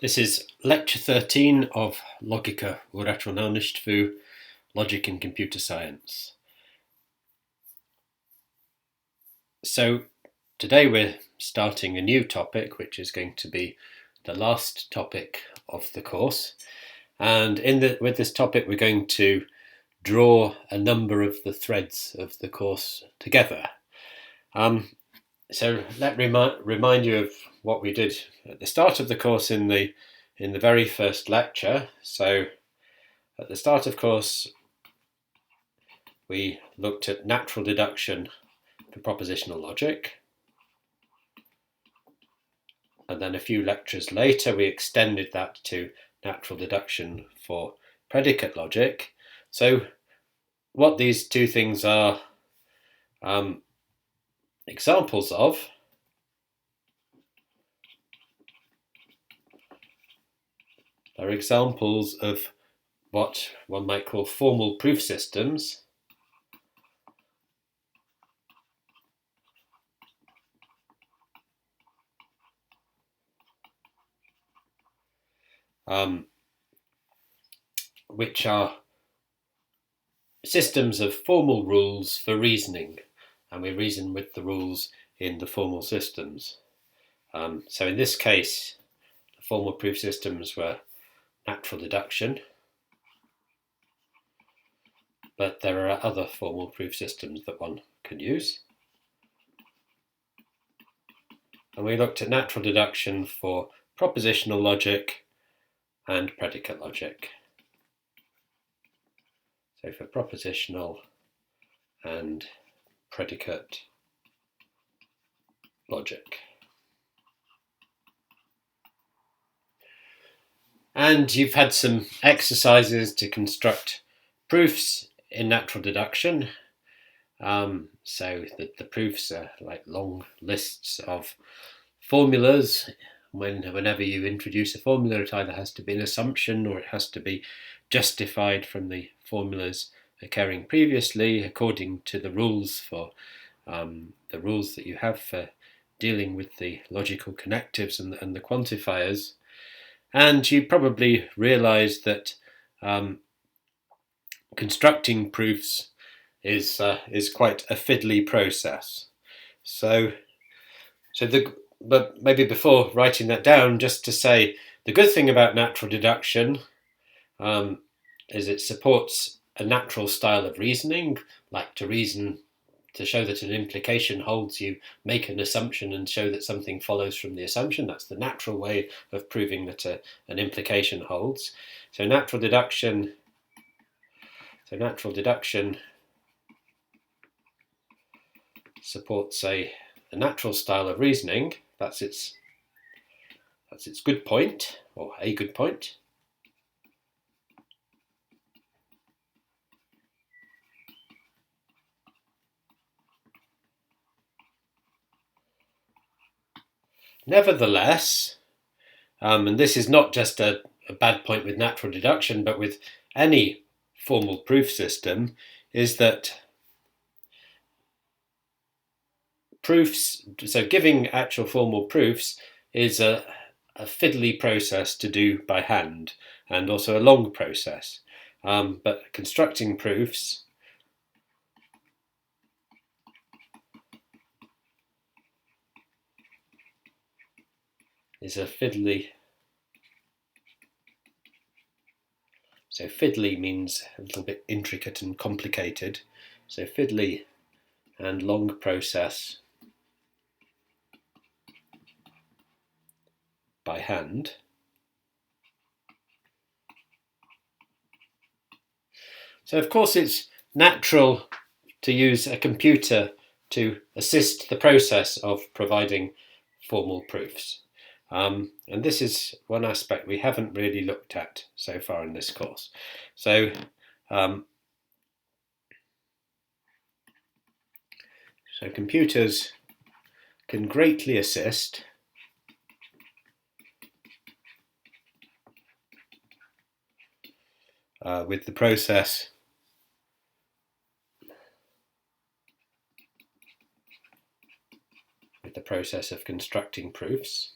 This is lecture 13 of Logika u računalništvu, Logic in Computer Science. So today we're starting a new topic, which is going to be the last topic of the course. And with this topic, we're going to draw a number of the threads of the course together. So let me remind you of what we did at the start of the course in the very first lecture. So at the start of course, we looked at natural deduction for propositional logic. And then a few lectures later, we extended that to natural deduction for predicate logic. So what these two things are examples of are examples of what one might call formal proof systems. Which are systems of formal rules for reasoning, and we reason with the rules in the formal systems. So in this case, the formal proof systems were natural deduction, but there are other formal proof systems that one can use. And we looked at natural deduction for propositional logic and predicate logic. So for propositional and predicate logic. And you've had some exercises to construct proofs in natural deduction. So the proofs are like long lists of formulas. Whenever you introduce a formula, it either has to be an assumption or it has to be justified from the formulas occurring previously according to the rules the rules that you have for dealing with the logical connectives and the quantifiers. And you probably realize that constructing proofs is quite a fiddly process. But maybe before writing that down, just to say the good thing about natural deduction is it supports a natural style of reasoning, like to reason to show that an implication holds, you make an assumption and show that something follows from the assumption. That's the natural way of proving that an implication holds. So natural deduction supports a natural style of reasoning. That's its good point, or a good point. Nevertheless, and this is not just a bad point with natural deduction, but with any formal proof system, is that giving actual formal proofs is a fiddly process to do by hand, and also a long process. But constructing proofs is a fiddly. So fiddly means a little bit intricate and complicated. So fiddly and long process by hand. So of course it's natural to use a computer to assist the process of providing formal proofs. And this is one aspect we haven't really looked at so far in this course. So computers can greatly assist with the process of constructing proofs.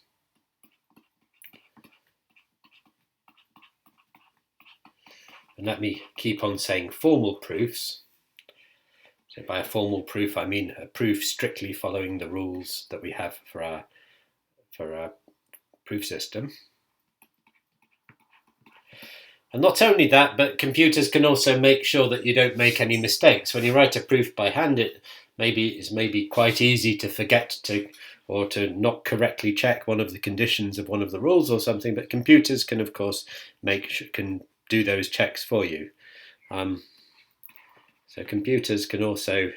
and let me keep on saying formal proofs. So by a formal proof, I mean a proof strictly following the rules that we have for our proof system. And not only that, but computers can also make sure that you don't make any mistakes. When you write a proof by hand, it is maybe quite easy to forget to not correctly check one of the conditions of one of the rules or something. But computers can, of course, can do those checks for you. So computers can also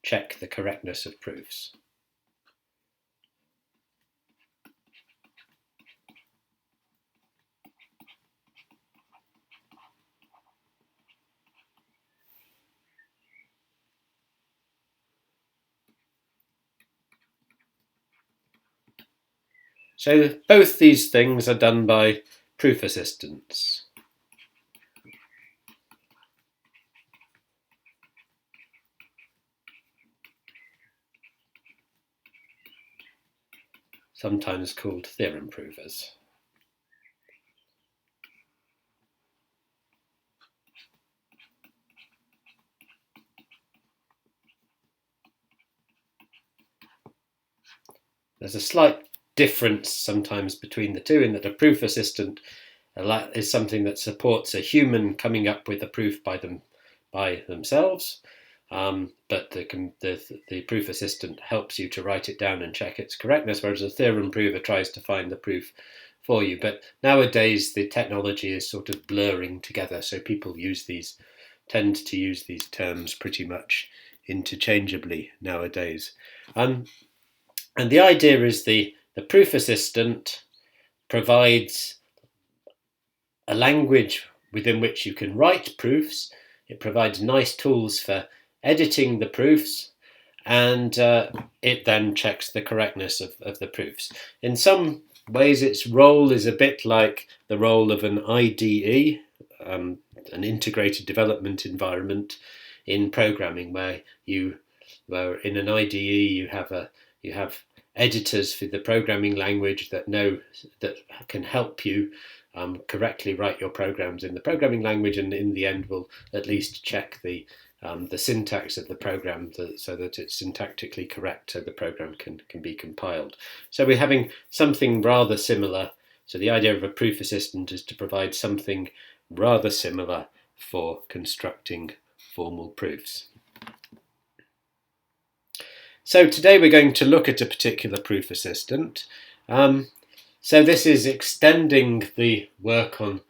check the correctness of proofs. So both these things are done by proof assistants. Sometimes called theorem provers. There's a slight difference sometimes between the two in that a proof assistant is something that supports a human coming up with a proof by themselves, but the proof assistant helps you to write it down and check its correctness, whereas a theorem prover tries to find the proof for you. But nowadays the technology is sort of blurring together, so people tend to use these terms pretty much interchangeably nowadays. And the idea is the proof assistant provides a language within which you can write proofs. It provides nice tools for editing the proofs, and it then checks the correctness of the proofs. In some ways, its role is a bit like the role of an IDE, an integrated development environment in programming, where in an IDE you have editors for the programming language that can help you correctly write your programs in the programming language, and in the end will at least check the syntax of the program so that it's syntactically correct, so the program can be compiled. So we're having something rather similar. So the idea of a proof assistant is to provide something rather similar for constructing formal proofs. So today we're going to look at a particular proof assistant. So this is extending the work on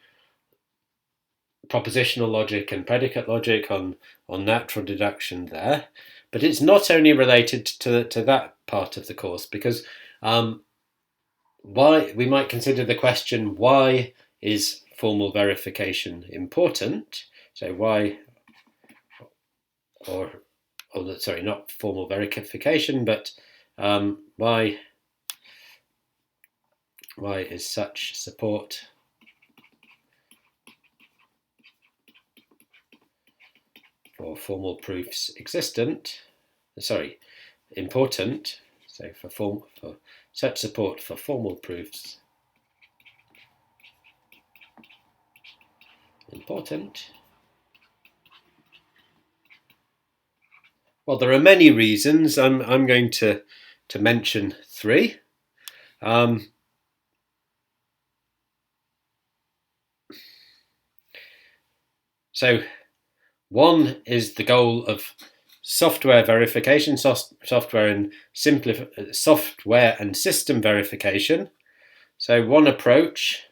propositional logic and predicate logic, on natural deduction there, but it's not only related to that part of the course, because why we might consider the question, why is formal verification important? So why, sorry, not formal verification, but why is such support for formal proofs important? So for such support for formal proofs important. Well, there are many reasons. I'm going to mention three. So one is the goal of software verification, software and system verification. So one approach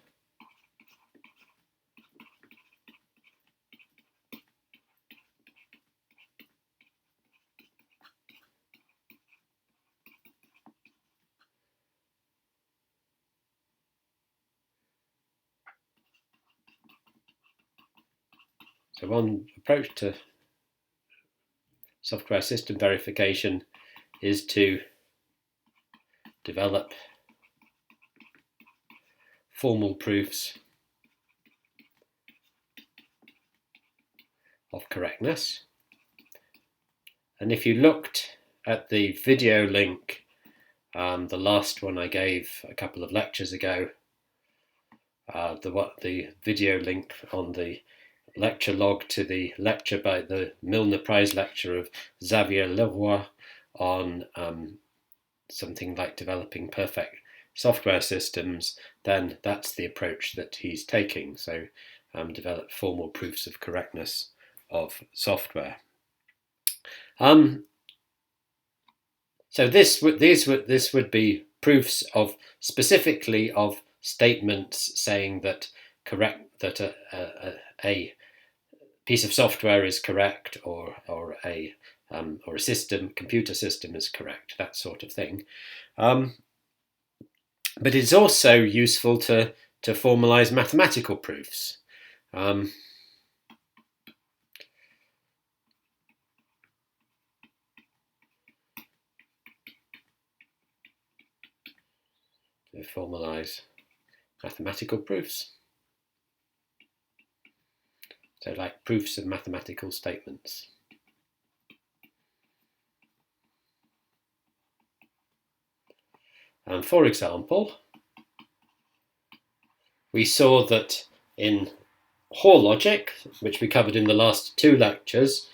to software system verification is to develop formal proofs of correctness. And if you looked at the video link The last one I gave a couple of lectures ago, the video link on the lecture log to the lecture by the Milner Prize lecture of Xavier Leroy on something like developing perfect software systems, then that's the approach that he's taking. So develop formal proofs of correctness of software. So this would be proofs of specifically of statements saying that a piece of software is correct, or a computer system is correct, that sort of thing. But it's also useful to formalize mathematical proofs. To formalize mathematical proofs. So like proofs of mathematical statements. For example, we saw that in Hoare logic, which we covered in the last 2 lectures,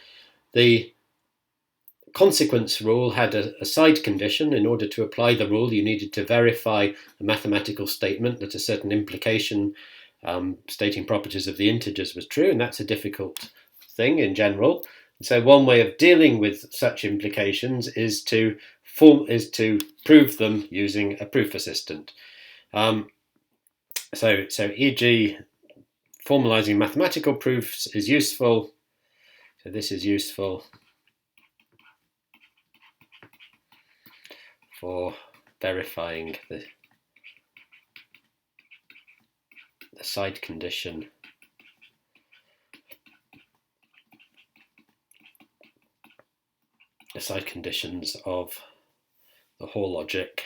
the consequence rule had a side condition. In order to apply the rule, you needed to verify a mathematical statement that a certain implication stating properties of the integers was true, and that's a difficult thing in general. And so one way of dealing with such implications is to prove them using a proof assistant. So e.g., formalizing mathematical proofs is useful. So this is useful for verifying the side condition conditions of the Hoare logic.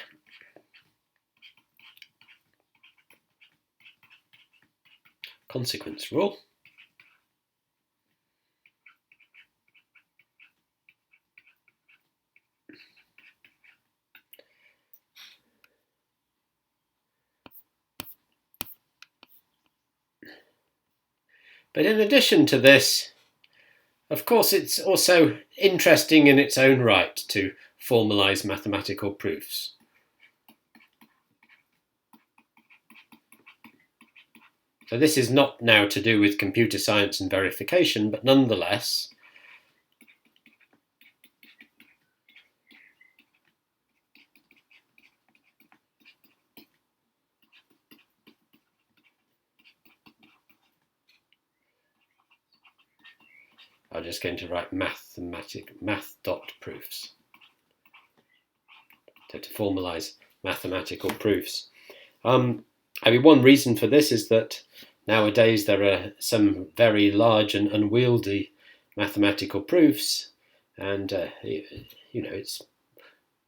Consequence rule. But in addition to this, of course, it's also interesting in its own right to formalize mathematical proofs. So this is not now to do with computer science and verification, but nonetheless, I'm just going to write math.proofs. So to formalize mathematical proofs. One reason for this is that nowadays there are some very large and unwieldy mathematical proofs, and it's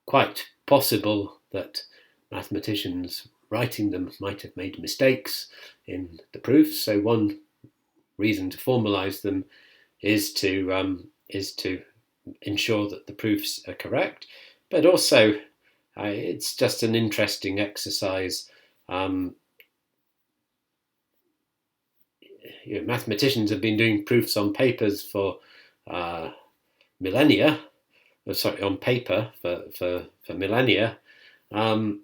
quite possible that mathematicians writing them might have made mistakes in the proofs. So one reason to formalize them is to ensure that the proofs are correct, but also it's just an interesting exercise. Mathematicians have been doing proofs on papers for millennia. On paper for millennia. And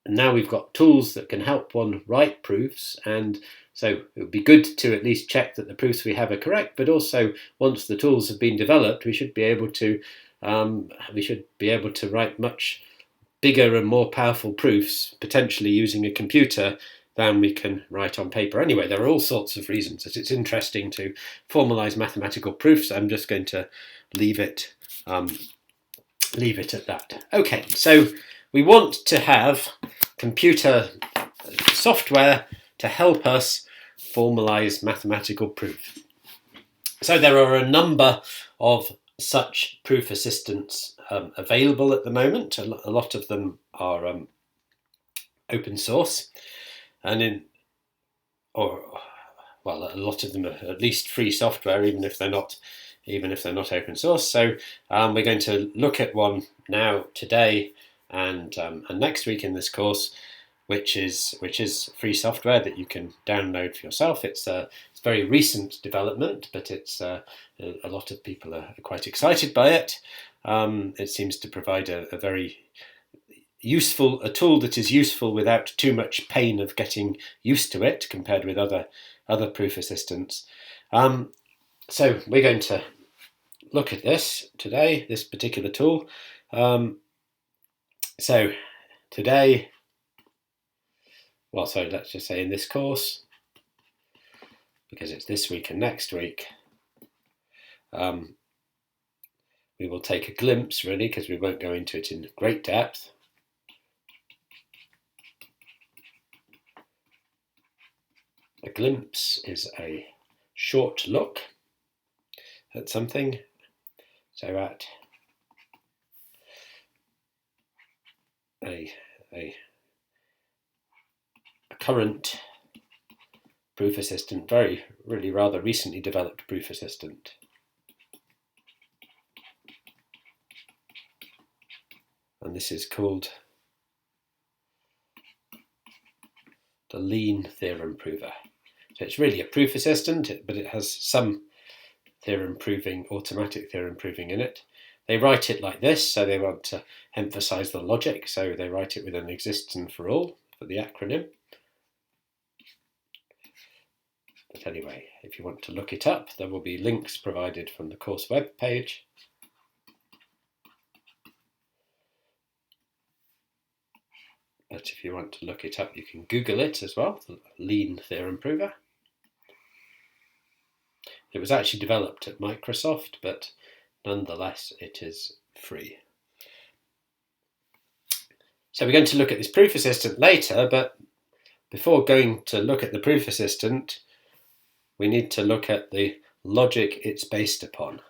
now we've got tools that can help one write proofs, and so it would be good to at least check that the proofs we have are correct. But also, once the tools have been developed, we should be able to write much bigger and more powerful proofs, potentially using a computer, than we can write on paper. Anyway, there are all sorts of reasons that it's interesting to formalize mathematical proofs. I'm just going to leave it at that. Okay, so we want to have computer software to help us formalize mathematical proof. So there are a number of such proof assistants available at the moment. A lot of them are open source, and a lot of them are at least free software, even if they're not open source. So we're going to look at one now today and next week in this course, which is free software that you can download for yourself. It's very recent development, but it's a lot of people are quite excited by it. It seems to provide a very useful tool that is useful without too much pain of getting used to it compared with other proof assistants. So we're going to look at this today, this particular tool. So today, so let's just say in this course, because it's this week and next week, we will take a glimpse, really, because we won't go into it in great depth. A glimpse is a short look at something. So at a current proof assistant, really rather recently developed proof assistant. And this is called the lean theorem prover. So it's really a proof assistant, but it has some automatic theorem proving in it. They write it like this, so they want to emphasize the logic, so they write it with an exists and for all for the acronym. But anyway, if you want to look it up, there will be links provided from the course web page. But if you want to look it up, you can Google it as well, the lean theorem prover. It was actually developed at Microsoft, but nonetheless, it is free. So we're going to look at this proof assistant later, but before going to look at the proof assistant, we need to look at the logic it's based upon.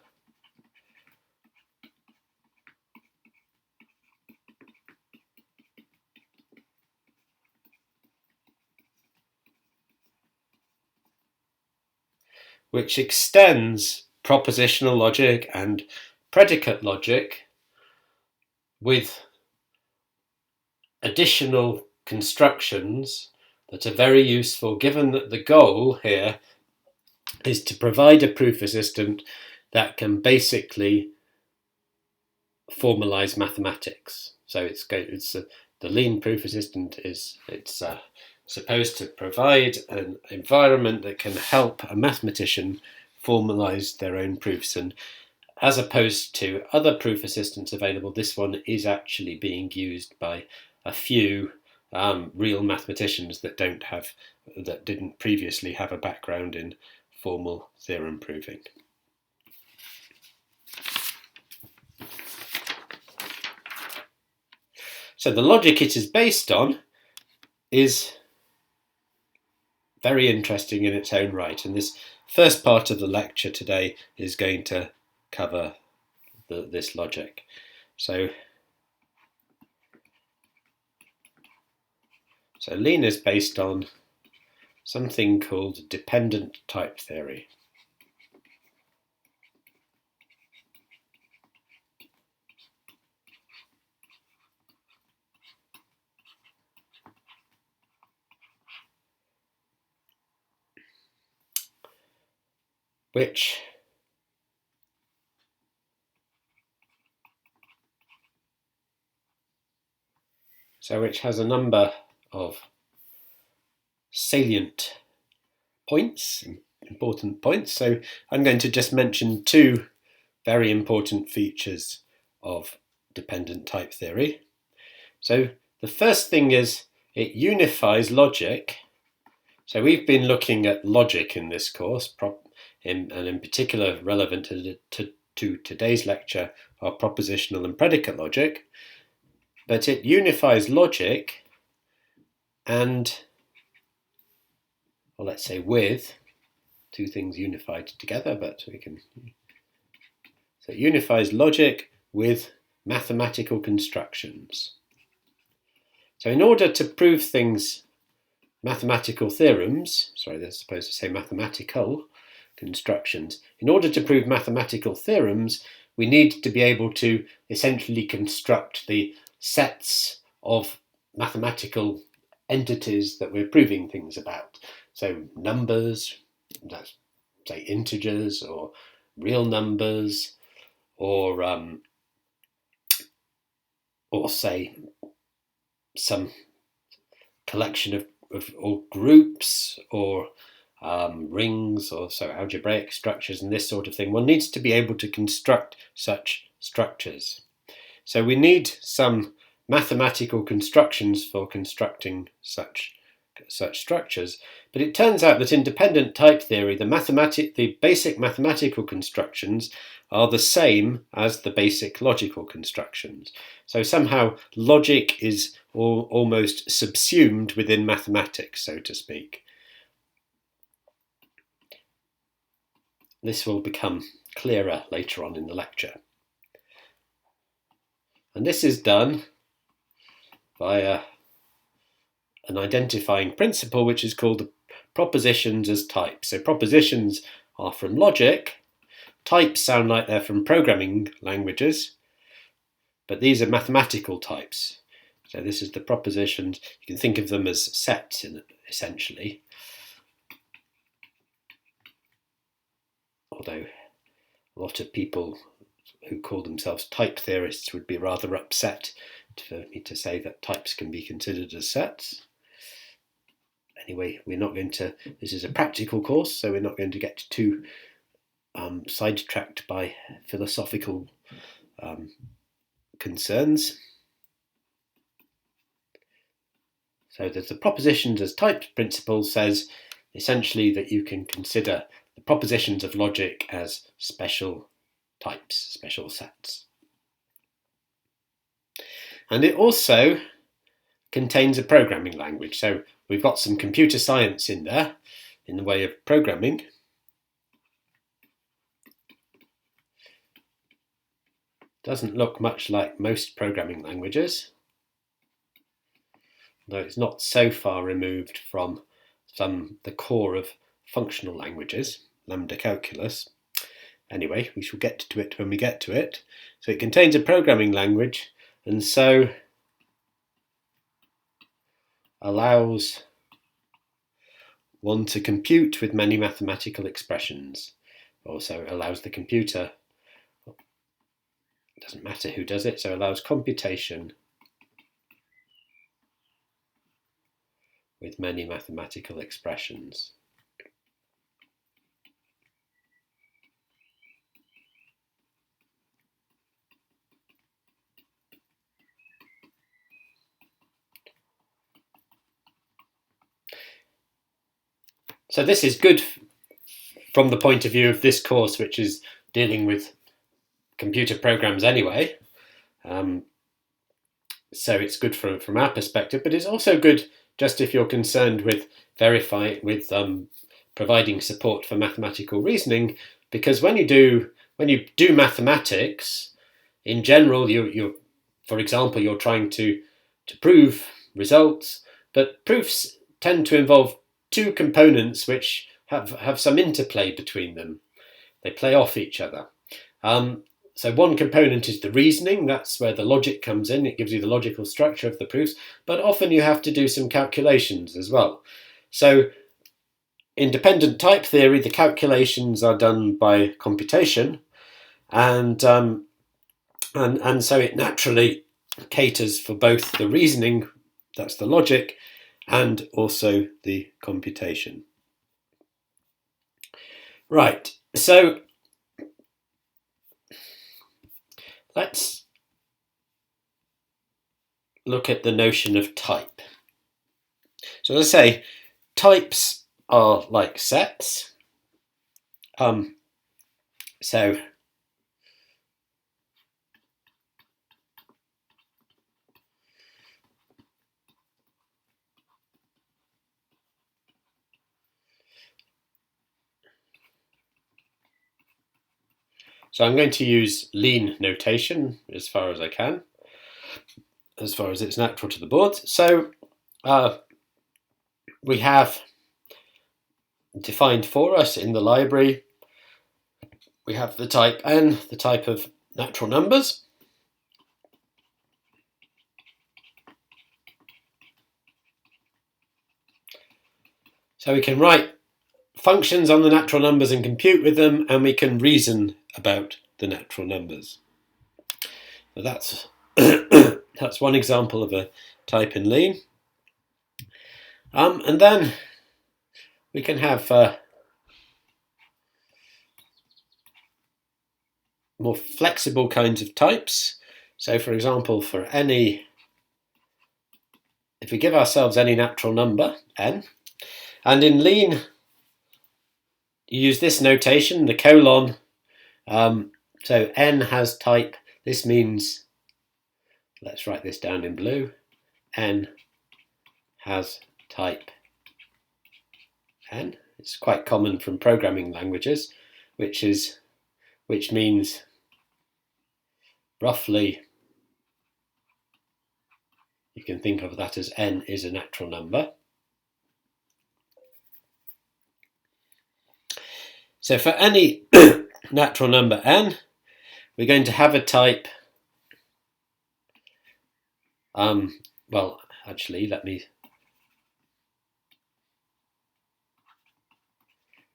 Which extends propositional logic and predicate logic with additional constructions that are very useful, given that the goal here is to provide a proof assistant that can basically formalize mathematics. So the lean proof assistant is supposed to provide an environment that can help a mathematician formalize their own proofs. And as opposed to other proof assistants available, this one is actually being used by a few real mathematicians that didn't previously have a background in formal theorem proving. So the logic it is based on is very interesting in its own right, and this first part of the lecture today is going to cover this logic. So lean is based on something called dependent type theory. Which has a number of salient points, important points. So I'm going to just mention two very important features of dependent type theory. So the first thing is it unifies logic. So we've been looking at logic in this course, and in particular relevant to today's lecture are propositional and predicate logic. But it unifies logic and, let's say with, two things unified together, but we can. So it unifies logic with mathematical constructions. So in order to prove things, mathematical theorems, they're supposed to say mathematical constructions. In order to prove mathematical theorems, we need to be able to essentially construct the sets of mathematical entities that we're proving things about. So numbers, say integers or real numbers, or say some collection of or groups, or rings, or so algebraic structures and this sort of thing. One needs to be able to construct such structures. So we need some mathematical constructions for constructing such structures, but it turns out that in dependent type theory, the basic mathematical constructions are the same as the basic logical constructions. So somehow logic is almost subsumed within mathematics, so to speak. This will become clearer later on in the lecture. And this is done by an identifying principle which is called propositions as types. So propositions are from logic. Types sound like they're from programming languages, but these are mathematical types. So this is the propositions. You can think of them as sets, essentially. Although a lot of people who call themselves type theorists would be rather upset for me to say that types can be considered as sets. Anyway, we're not going to, this is a practical course, so we're not going to get too sidetracked by philosophical concerns. So there's the propositions as types principle says essentially that you can consider the propositions of logic as special types, special sets. And it also contains a programming language. So we've got some computer science in there in the way of programming. Doesn't look much like most programming languages, though it's not so far removed from the core of functional languages, lambda calculus. Anyway, we shall get to it when we get to it. So it contains a programming language, and so allows one to compute with many mathematical expressions. Also allows the computer, it doesn't matter who does it, so allows computation with many mathematical expressions. So this is good from the point of view of this course, which is dealing with computer programs anyway. So it's good from our perspective, but it's also good just if you're concerned with providing support for mathematical reasoning, because when you do mathematics, in general, for example, you're trying to prove results, but proofs tend to involve two components which have some interplay between them. They play off each other. So one component is the reasoning. That's where the logic comes in. It gives you the logical structure of the proofs, but often you have to do some calculations as well. So in dependent type theory, the calculations are done by computation, and so it naturally caters for both the reasoning, that's the logic, and also the computation. Right, so let's look at the notion of type. So as I say, types are like sets. So I'm going to use lean notation as far as I can, as far as it's natural to the board. So we have defined for us in the library, we have the type n, the type of natural numbers. So we can write functions on the natural numbers and compute with them, and we can reason about the natural numbers. So that's that's one example of a type in Lean. And then we can have more flexible kinds of types. So for example, for any, if we give ourselves any natural number, n, and in Lean you use this notation, the colon, so n has type, this means, let's write this down in blue, n has type n. It's quite common from programming languages, which means roughly, you can think of that as n is a natural number. So for any natural number n, we're going to have a type, well, actually,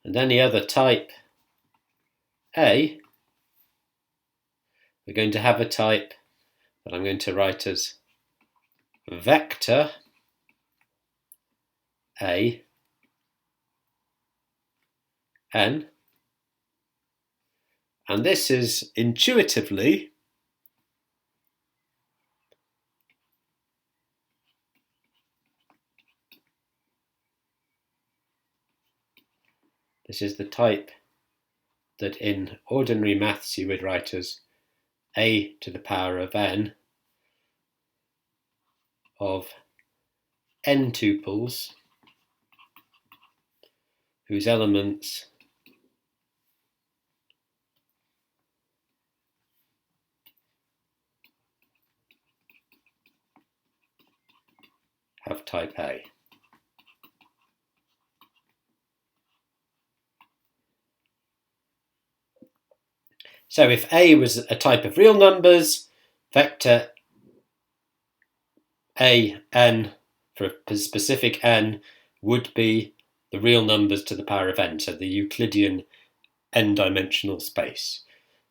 and any other type a, we're going to have a type that I'm going to write as vector a n, and this is intuitively this is the type that in ordinary maths you would write as a to the power of n of n tuples whose elements have type A. So if A was a type of real numbers, vector a n for a specific n would be the real numbers to the power of n, so the Euclidean n-dimensional space.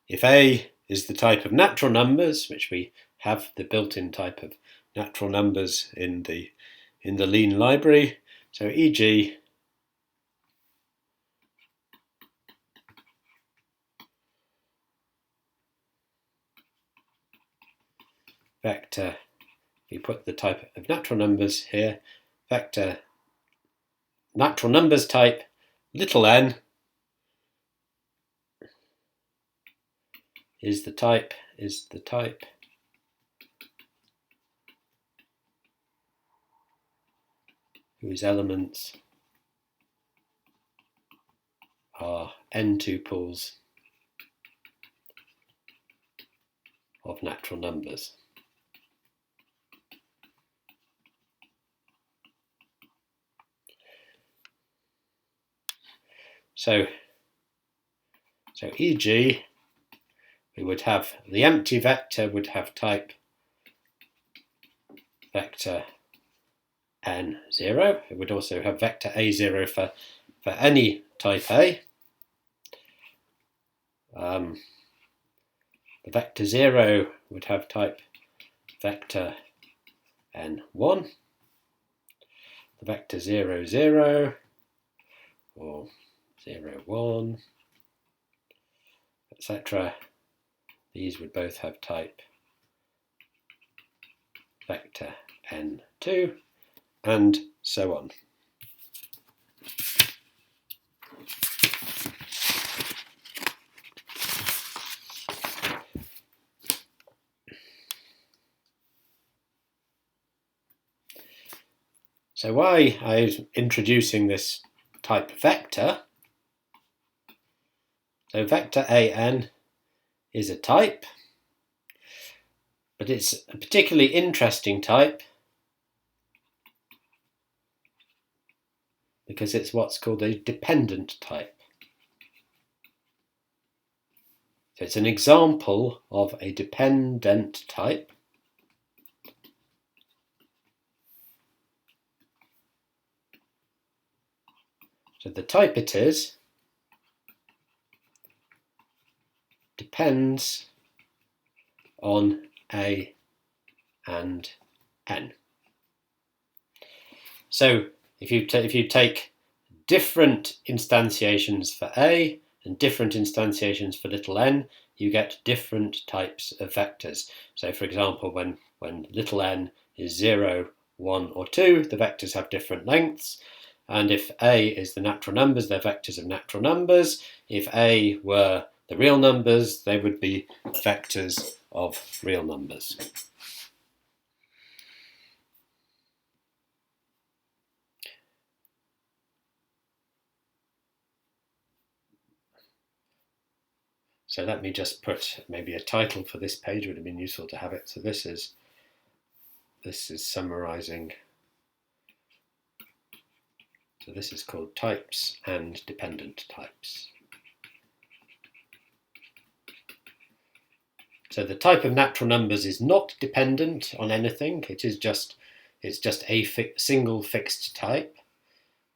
If A is the type of natural numbers, which we have the built-in type of natural numbers in the Lean library, so e.g. vector, we put the type of natural numbers here, vector natural numbers type little n is the type whose elements are n tuples of natural numbers. So e.g. we would have the empty vector would have type vector n0. It would also have vector a0 for any type A. The vector 0 would have type vector n1. The vector 0, 0 or 0, 1, etc. These would both have type vector n2, and so on. So why I was introducing this type vector, so vector an is a type, but it's a particularly interesting type because it's what's called a dependent type. So it's an example of a dependent type. So the type it is depends on A and N. So if you take different instantiations for A and different instantiations for little n, you get different types of vectors. So for example, when little n is 0, 1 or 2, the vectors have different lengths. And if A is the natural numbers, they're vectors of natural numbers. If A were the real numbers, they would be vectors of real numbers. So let me just put maybe a title for this page, would have been useful to have it. So this is summarizing. So this is called types and dependent types. So the type of natural numbers is not dependent on anything. It's just a single fixed type.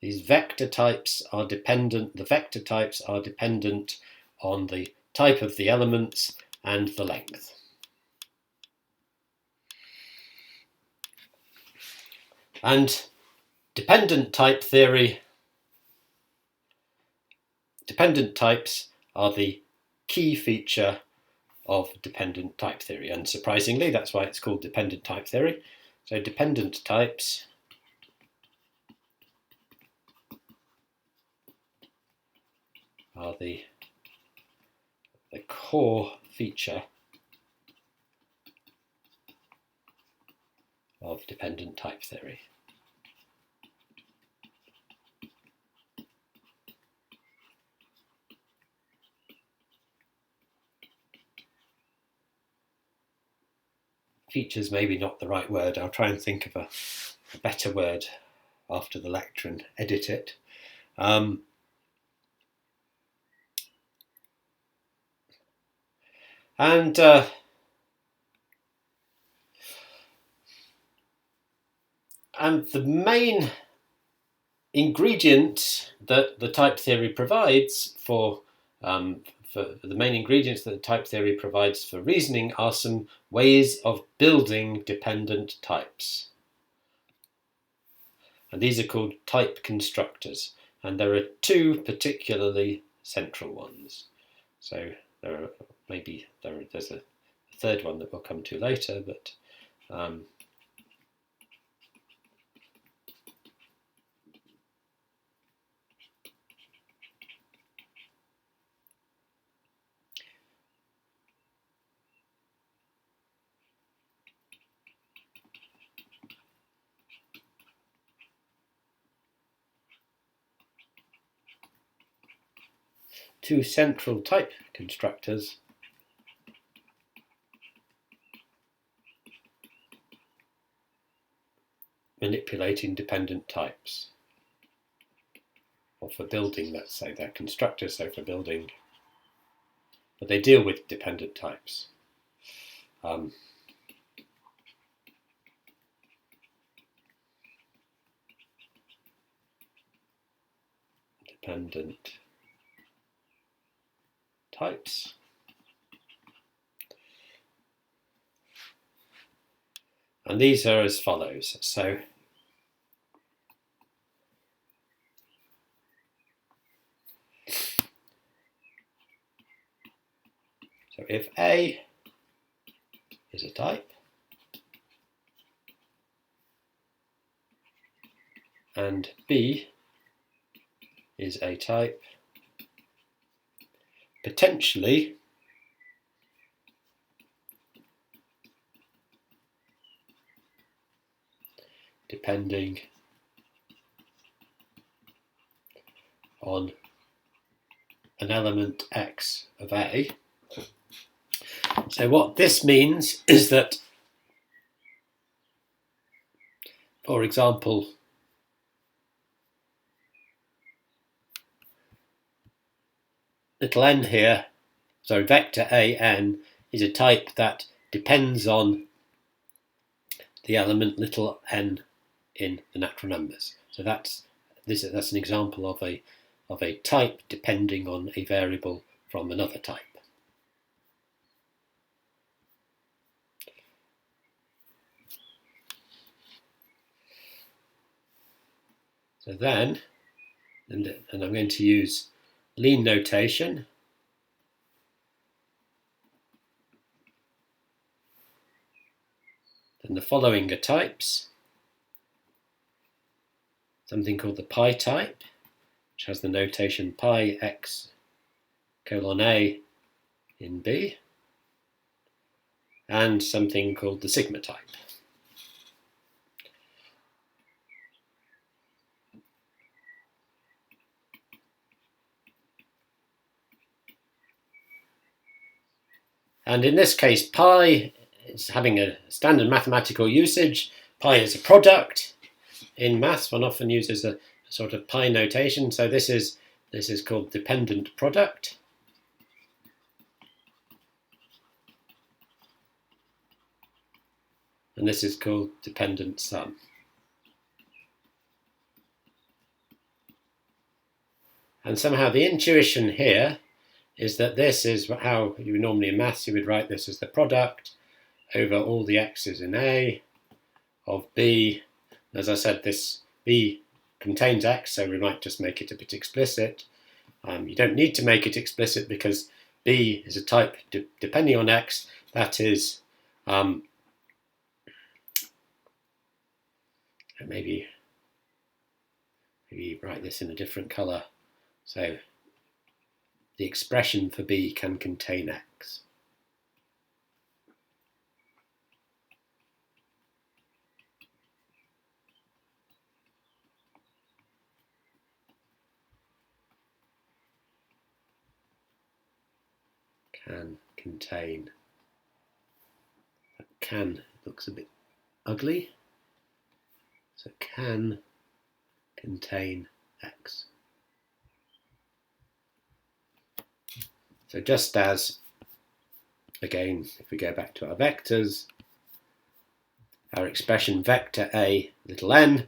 These vector types are dependent. The vector types are dependent on the type of the elements and the length. And dependent type theory, dependent types are the key feature of dependent type theory. Unsurprisingly, that's why it's called dependent type theory. So dependent types are the core feature of dependent type theory. Features maybe not the right word. I'll try and think of a better word after the lecture and edit it. And the main ingredient that the type theory provides for reasoning are some ways of building dependent types. And these are called type constructors. And there are two particularly central ones. So there's a third one that we'll come to later, but two central type constructors manipulating dependent types. Or for building, let's say, they're constructors, so for building, but they deal with dependent types. Dependent types. And these are as follows. So if A is a type and B is a type, potentially depending on an element X of A. So what this means is that, for example, little n here, so vector an is a type that depends on the element little n in the natural numbers. So that's an example of a of a type depending on a variable from another type. So then, and I'm going to use lean notation. Then the following are types. Something called the pi type, which has the notation pi x colon a in B, and something called the sigma type. And in this case, pi is having a standard mathematical usage. Pi is a product. In maths, one often uses a sort of pi notation. So this is called dependent product. And this is called dependent sum. And somehow the intuition here is that this is how you normally in maths, you would write this as the product over all the x's in A of B. As I said, this B contains x, so we might just make it a bit explicit. You don't need to make it explicit because B is a type depending on x. That is, maybe write this in a different colour. So the expression for B can contain x. Can contain. That can looks a bit ugly. So can contain x. So just as, again, if we go back to our vectors, our expression vector A little n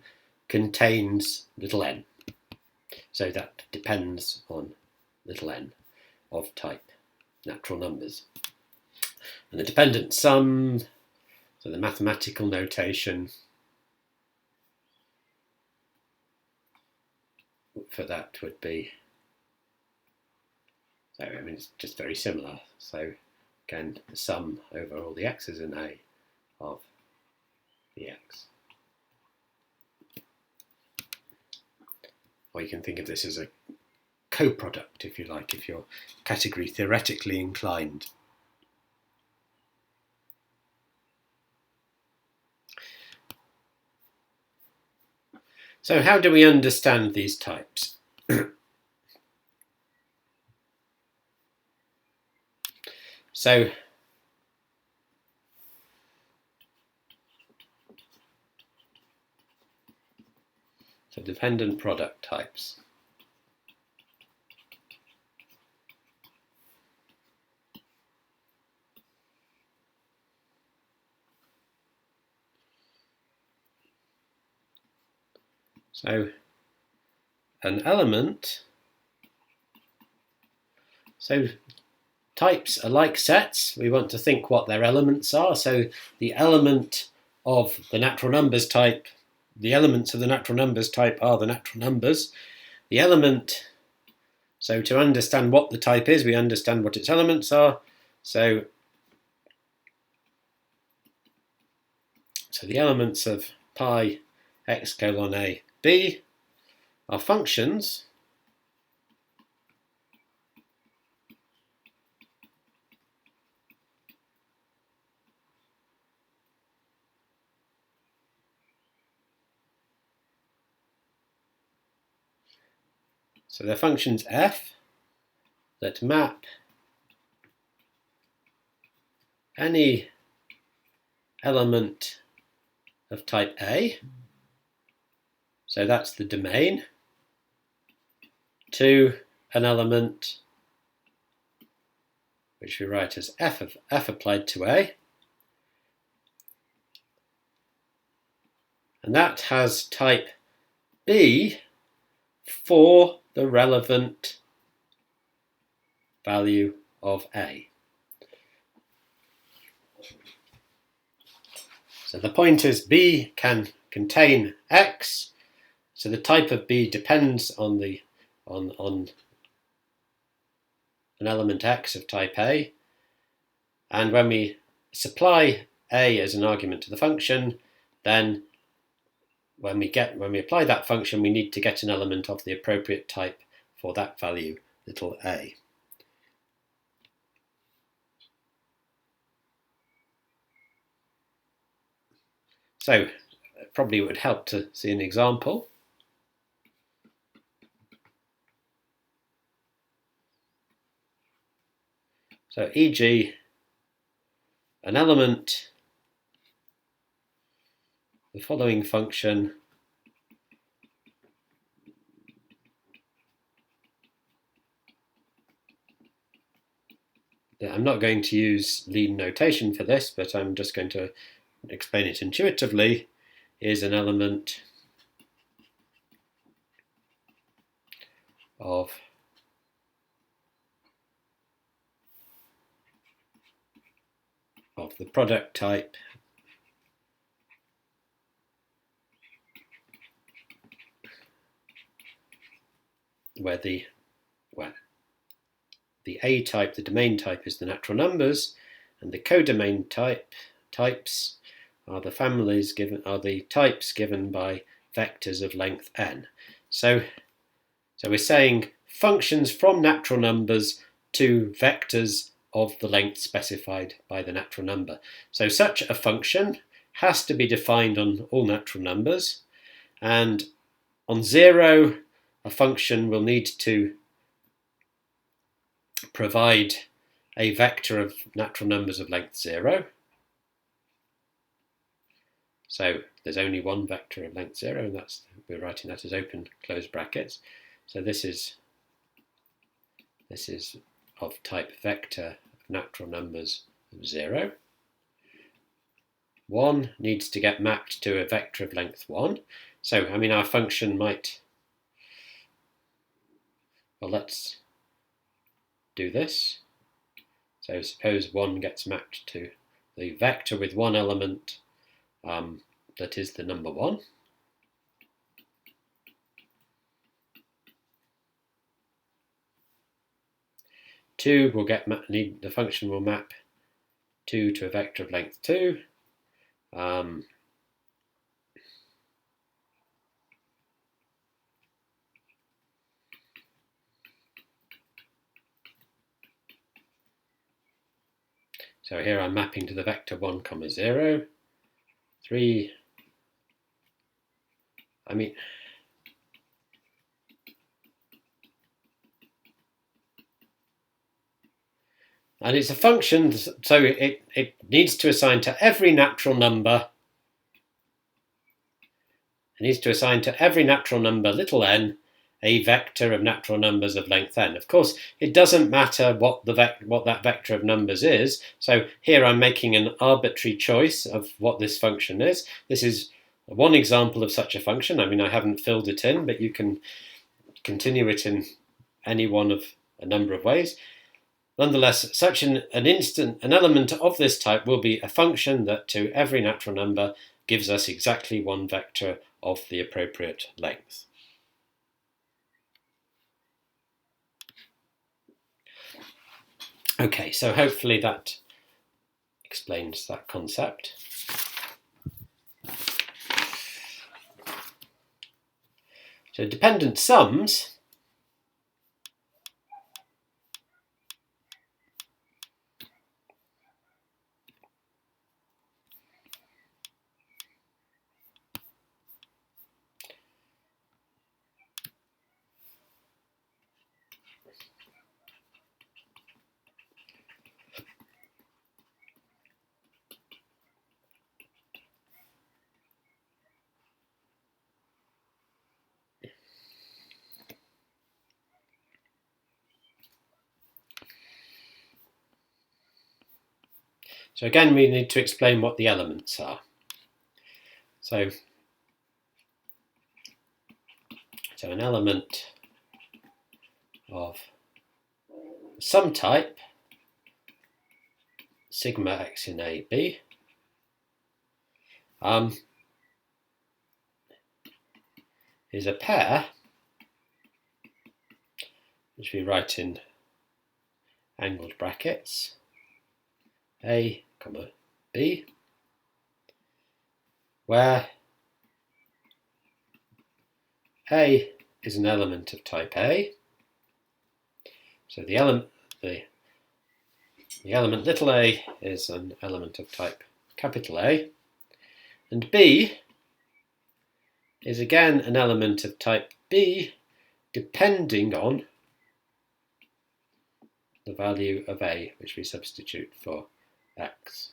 contains little n. So that depends on little n of type natural numbers. And the dependent sum, so the mathematical notation for that would be, so I mean it's just very similar. So again, the sum over all the x's in A of the x. Or you can think of this as a co-product, if you like, if you're category theoretically inclined. So how do we understand these types? So dependent product types. So an element, so types are like sets. We want to think what their elements are. So the element of the natural numbers type, the elements of the natural numbers type are the natural numbers. The element, so to understand what the type is, we understand what its elements are. So the elements of pi x colon a b are functions so they're functions f that map any element of type A, so that's the domain, to an element which we write as f of f applied to A, and that has type B for the relevant value of A. So the point is B can contain X, so the type of B depends on an element X of type A, and when we supply A as an argument to the function, then when we apply that function, we need to get an element of the appropriate type for that value, little a. So it probably would help to see an example. So e.g., an element, the following function I'm not going to use lean notation for this, but I'm just going to explain it intuitively, is an element of the product type where the A type, the domain type, is the natural numbers, and the codomain types are the families given, are the types given by vectors of length n. So we're saying functions from natural numbers to vectors of the length specified by the natural number. So such a function has to be defined on all natural numbers, and on 0 a function will need to provide a vector of natural numbers of length 0. So there's only one vector of length 0, and we're writing that as open close brackets. So this is of type vector of natural numbers of 0. 1 needs to get mapped to a vector of length 1. So, I mean, our function might, well, let's do this. So suppose 1 gets mapped to the vector with one element that is the number 1. Two will get the function will map 2 to a vector of length 2. So here I'm mapping to the vector 1, 0, 3. I mean, and it's a function, so it needs to assign to every natural number. It needs to assign to every natural number, little n, a vector of natural numbers of length n. Of course, it doesn't matter what that vector of numbers is. So here I'm making an arbitrary choice of what this function is. This is one example of such a function. I mean, I haven't filled it in, but you can continue it in any one of a number of ways. Nonetheless, such an element of this type will be a function that to every natural number gives us exactly one vector of the appropriate length. Okay, so hopefully that explains that concept. So dependent sums So again, we need to explain what the elements are. So an element of some type sigma x in A, B is a pair which we write in angled brackets A, comma B, where A is an element of type A, so the element little a is an element of type capital A, and B is again an element of type B depending on the value of A which we substitute for x.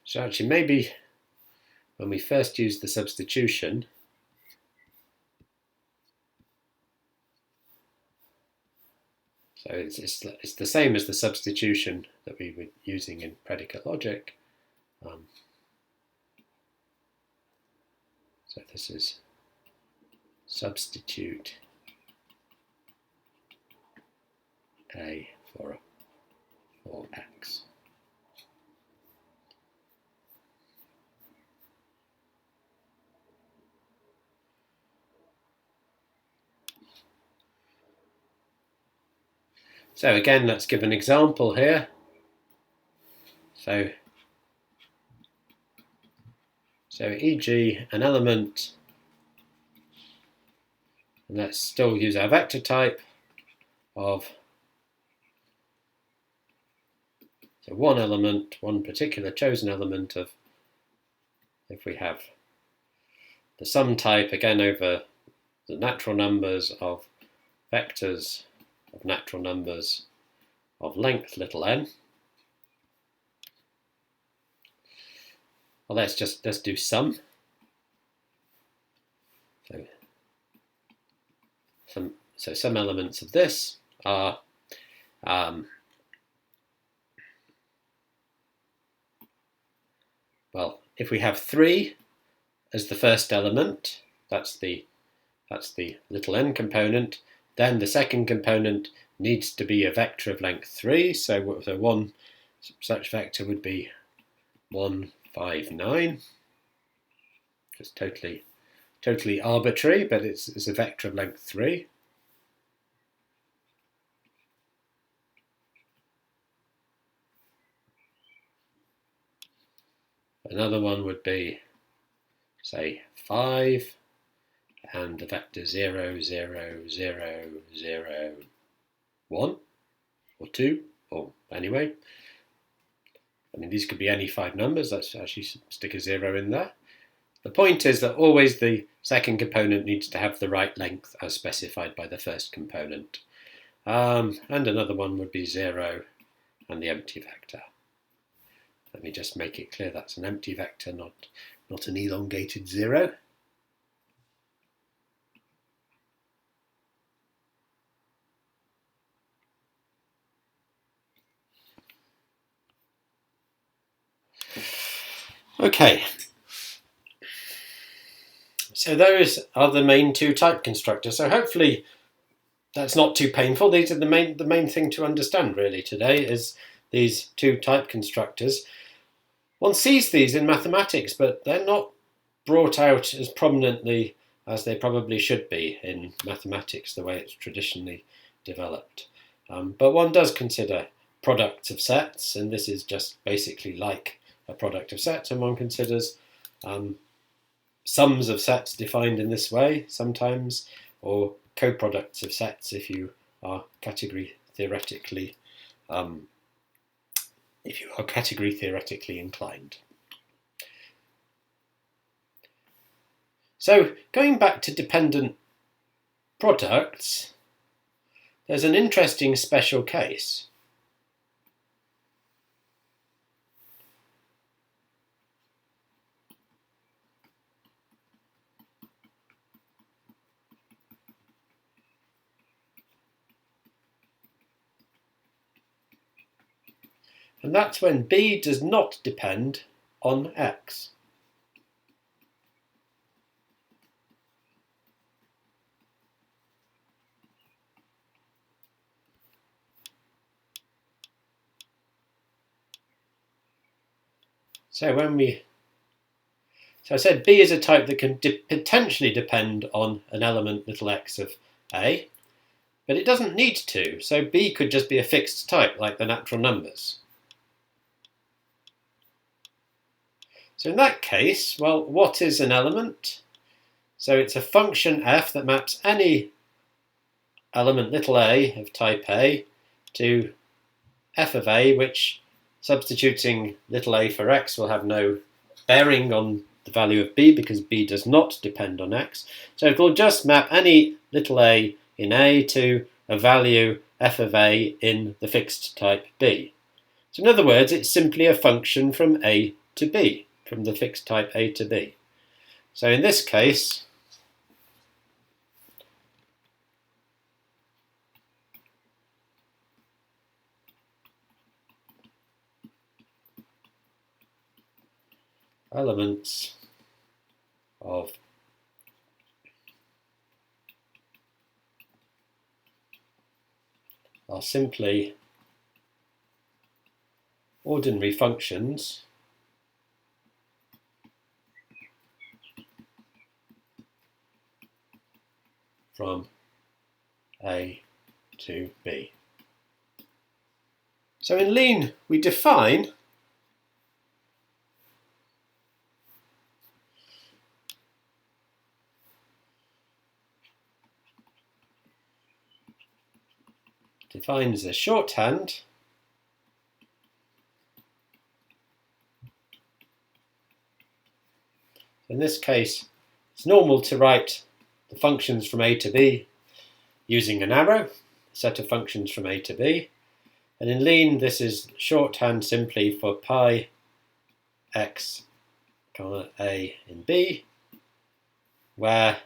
So actually maybe when we first use the substitution, so it's the same as the substitution that we were using in predicate logic. So this is substitute A for x. So again, let's give an example here. So e.g. an element, and let's still use our vector type of one element, one particular chosen element of, if we have the sum type again over the natural numbers of vectors of natural numbers of length little n. Well, let's do sum. So some elements of this are well, if we have 3 as the first element, that's the little n component, then the second component needs to be a vector of length 3. So one such vector would be 1, 5, 9. It's totally arbitrary, but it's a vector of length 3. Another one would be, say, 5, and the vector 0, 0, 0, 0, 1, or 2, or anyway. I mean, these could be any 5 numbers. Let's actually stick a 0 in there. The point is that always the second component needs to have the right length as specified by the first component. And another one would be 0 and the empty vector. Let me just make it clear that's an empty vector, not an elongated 0. Okay, so those are the main 2 type constructors. So hopefully that's not too painful. These are the main thing to understand really today is these 2 type constructors. One sees these in mathematics, but they're not brought out as prominently as they probably should be in mathematics, the way it's traditionally developed. But one does consider products of sets, and this is just basically like a product of sets, and one considers sums of sets defined in this way sometimes, or co-products of sets if you are category theoretically inclined. So going back to dependent products, there's an interesting special case. And that's when B does not depend on X. So I said B is a type that can potentially depend on an element little x of A, but it doesn't need to. So B could just be a fixed type like the natural numbers. So in that case, well, what is an element? So it's a function f that maps any element little a of type A to f of A, which, substituting little a for x, will have no bearing on the value of B because B does not depend on x. So it will just map any little a in A to a value f of A in the fixed type B. So in other words, it's simply a function from A to B, from the fixed type A to B. So in this case, elements of are simply ordinary functions from A to B. So in Lean, we define defines a shorthand in this case. It's normal to write the functions from A to B using an arrow, a set of functions from A to B. And in Lean, this is shorthand simply for pi x, comma, A in B, where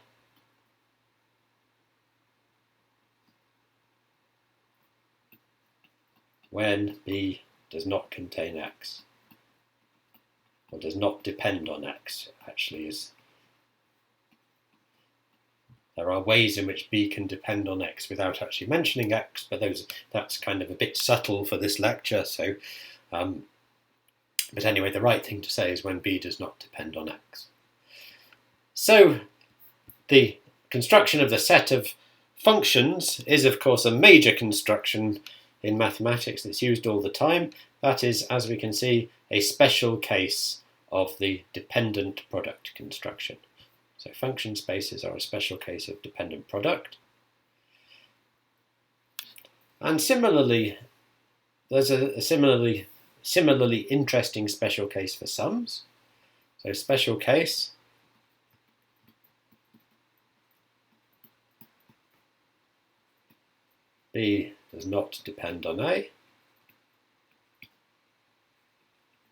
when B does not contain x, or does not depend on x, actually is. There are ways in which B can depend on x without actually mentioning x, but that's kind of a bit subtle for this lecture. So, but anyway, the right thing to say is when B does not depend on x. So the construction of the set of functions is, of course, a major construction in mathematics that's used all the time. That is, as we can see, a special case of the dependent product construction. So function spaces are a special case of dependent product. And similarly, there's a similarly interesting special case for sums. So special case B does not depend on A.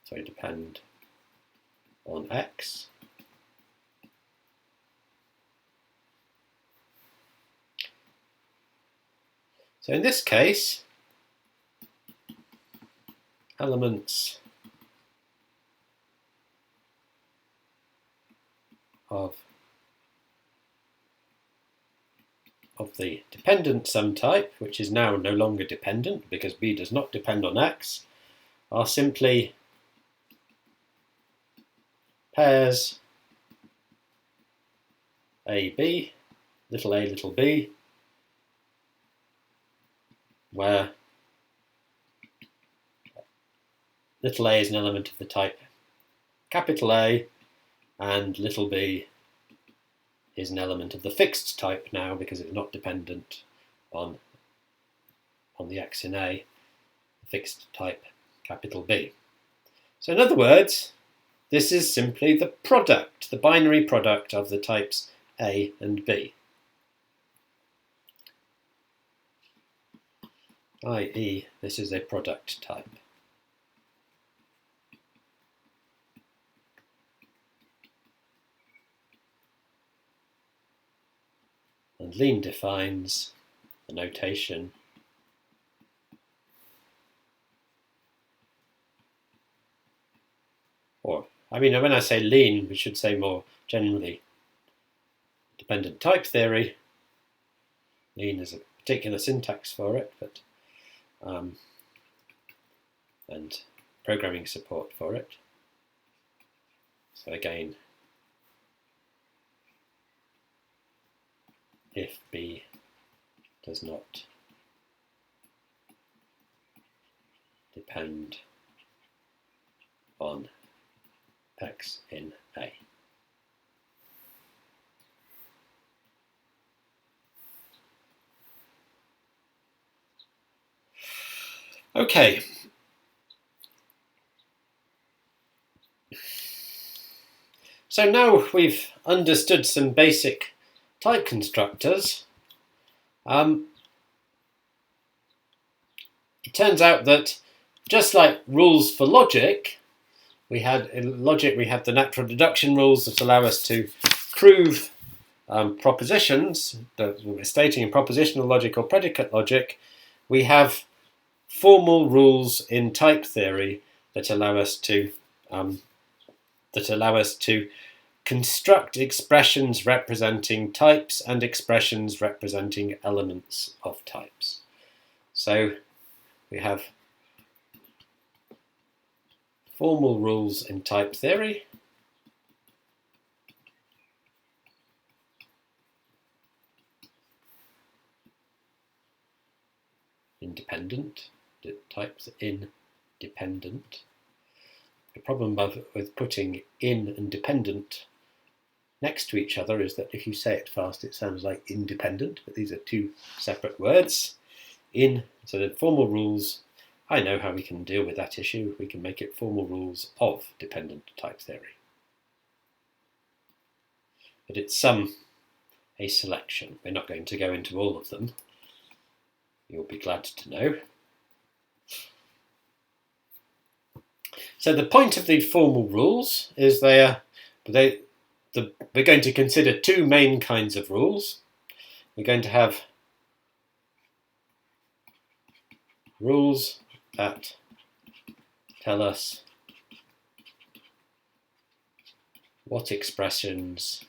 So depend on x. So in this case, elements of the dependent sum type, which is now no longer dependent because B does not depend on x, are simply pairs AB, little a, little b, where little a is an element of the type capital A and little b is an element of the fixed type now because it's not dependent on the x in A, fixed type capital B. So in other words, this is simply the product, the binary product of the types A and B. i.e., this is a product type. And Lean defines the notation when I say Lean, we should say more generally dependent type theory. Lean is a particular syntax for it, but and programming support for it. So again, if B does not depend on X in A. Okay. So now we've understood some basic type constructors. It turns out that just like rules for logic, in logic we have the natural deduction rules that allow us to prove propositions that we're stating in propositional logic or predicate logic. We have formal rules in type theory that allow us to construct expressions representing types and expressions representing elements of types. So we have formal rules in type theory. Independent, types independent. The problem with putting in and dependent next to each other is that if you say it fast, it sounds like independent, but these are two separate words. So the formal rules, I know how we can deal with that issue. We can make it formal rules of dependent type theory. But it's a selection. We're not going to go into all of them. You'll be glad to know. So the point of these formal rules is we're going to consider two main kinds of rules. We're going to have rules that tell us what expressions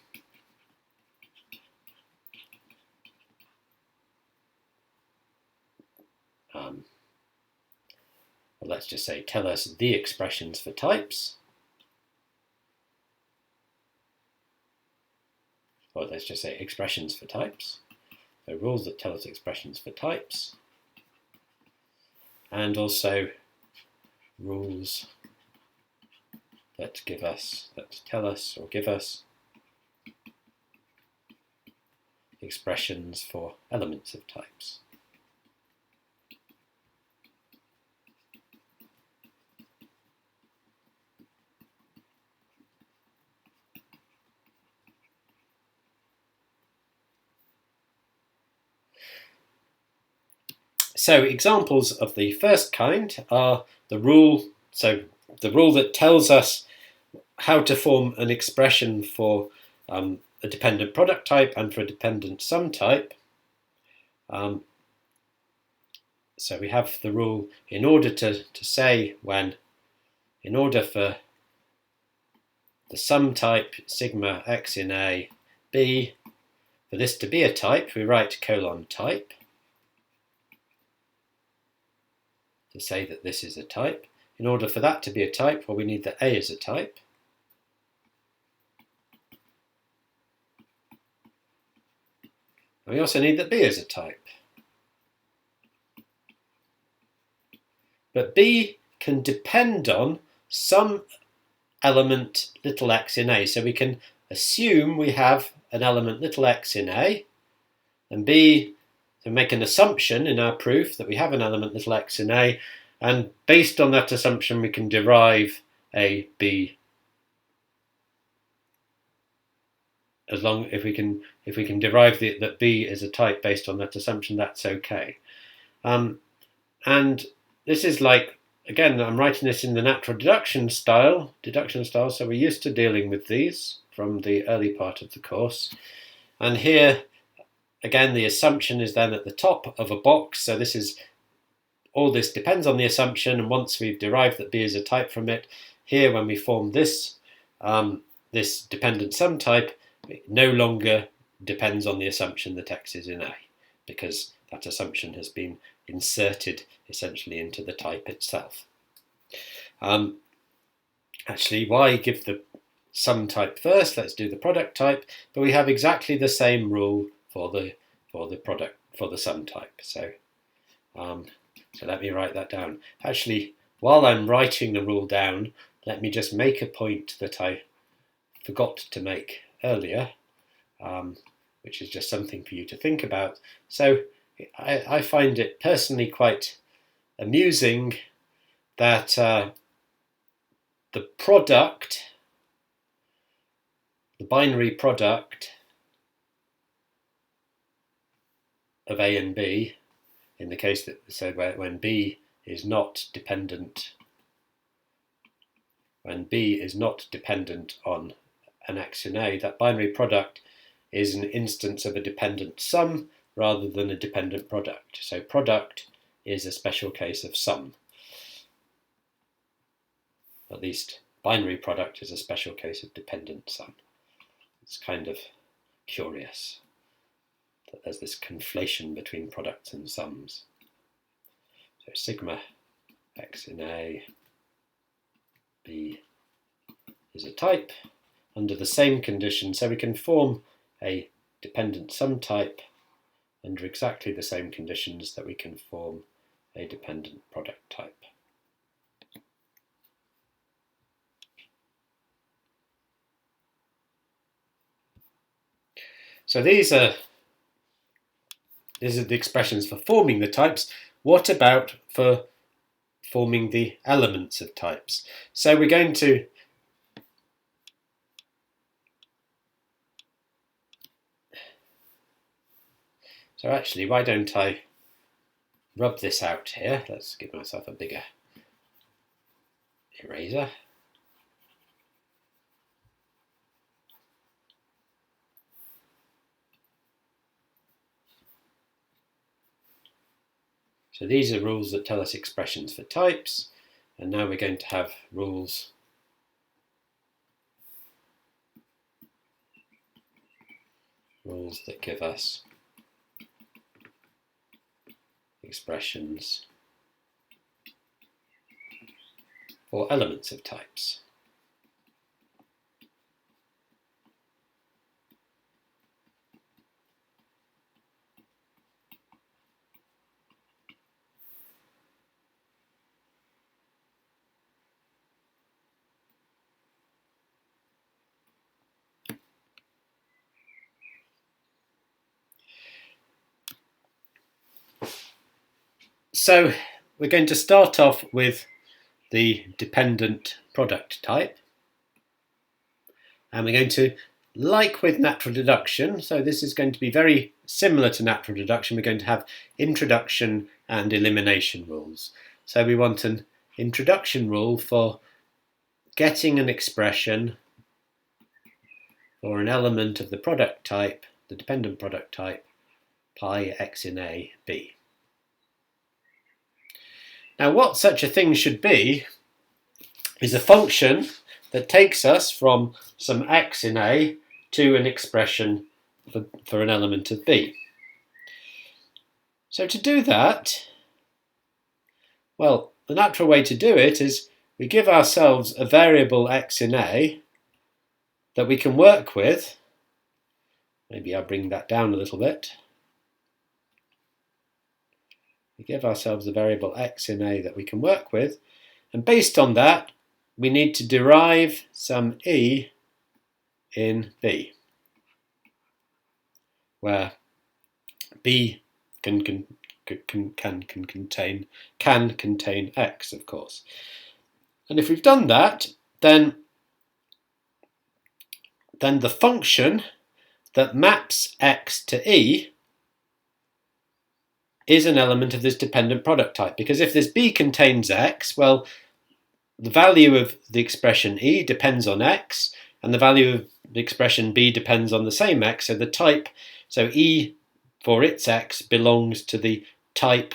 let's just say tell us the expressions for types, or let's just say expressions for types. So rules that tell us expressions for types, and also rules that tell us or give us expressions for elements of types. So examples of the first kind are the rule that tells us how to form an expression for a dependent product type and for a dependent sum type. So we have the rule in order for the sum type sigma x in A, B, for this to be a type, we write :type to say that this is a type. In order for that to be a type, well, we need that A is a type. And we also need that B is a type. But B can depend on some element little x in A. So we can assume we have an element little x in A, and B, to make an assumption in our proof that we have an element little x in A, and based on that assumption we can derive A, B. If we can derive that B is a type based on that assumption, that's okay. And this is like, again, I'm writing this in the natural deduction style, so we're used to dealing with these from the early part of the course. And here, again, the assumption is then at the top of a box. So all this depends on the assumption, and once we've derived that B is a type from it, here when we form this dependent sum type, it no longer depends on the assumption that X is in A, because that assumption has been inserted essentially into the type itself. Actually, why give the sum type first. Let's do the product type, but we have exactly the same rule for the sum type. So let me write that down. Actually, while I'm writing the rule down, let me just make a point that I forgot to make earlier, which is just something for you to think about. So I find it personally quite amusing that the product, the binary product of A and B, in the case that when B is not dependent, on an x in A, that binary product is an instance of a dependent sum rather than a dependent product. So product is a special case of sum. At least binary product is a special case of dependent sum. It's kind of curious that there's this conflation between products and sums. So sigma x in A, B is a type under the same condition, so we can form a dependent sum type under exactly the same conditions that we can form a dependent product type. So these are the expressions for forming the types. What about for forming the elements of types? So we're going to So actually, why don't I rub this out here? Let's give myself a bigger eraser. So these are rules that tell us expressions for types, and now we're going to have rules that give us expressions for elements of types. So we're going to start off with the dependent product type, and we're going to, like with natural deduction, so this is going to be very similar to natural deduction, we're going to have introduction and elimination rules. So we want an introduction rule for getting an expression or an element of the product type, the dependent product type, pi x in A, B. Now what such a thing should be is a function that takes us from some x in A to an expression for an element of B. So to do that, well, the natural way to do it is we give ourselves a variable x in A that we can work with. Maybe I'll bring that down a little bit. We give ourselves a variable x in A that we can work with, and based on that we need to derive some e in B, where B can contain x, of course. And if we've done that, then the function that maps x to E is an element of this dependent product type, because if this B contains x, well, the value of the expression E depends on x, and the value of the expression B depends on the same x, so the type, so E for its x belongs to the type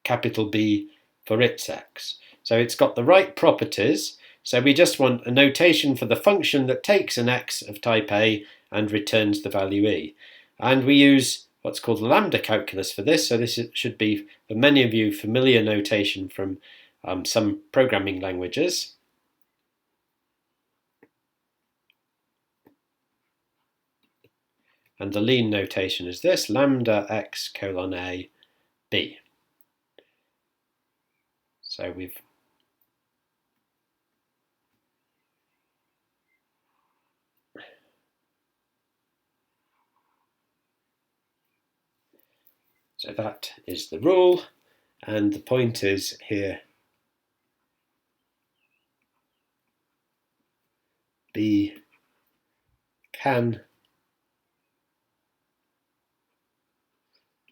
capital B for its x. So it's got the right properties, so we just want a notation for the function that takes an x of type A and returns the value E. And we use what's called lambda calculus for this, so this should be, for many of you, familiar notation from some programming languages. And the lean notation is this, lambda x colon a b. So so that is the rule, and the point is here B can,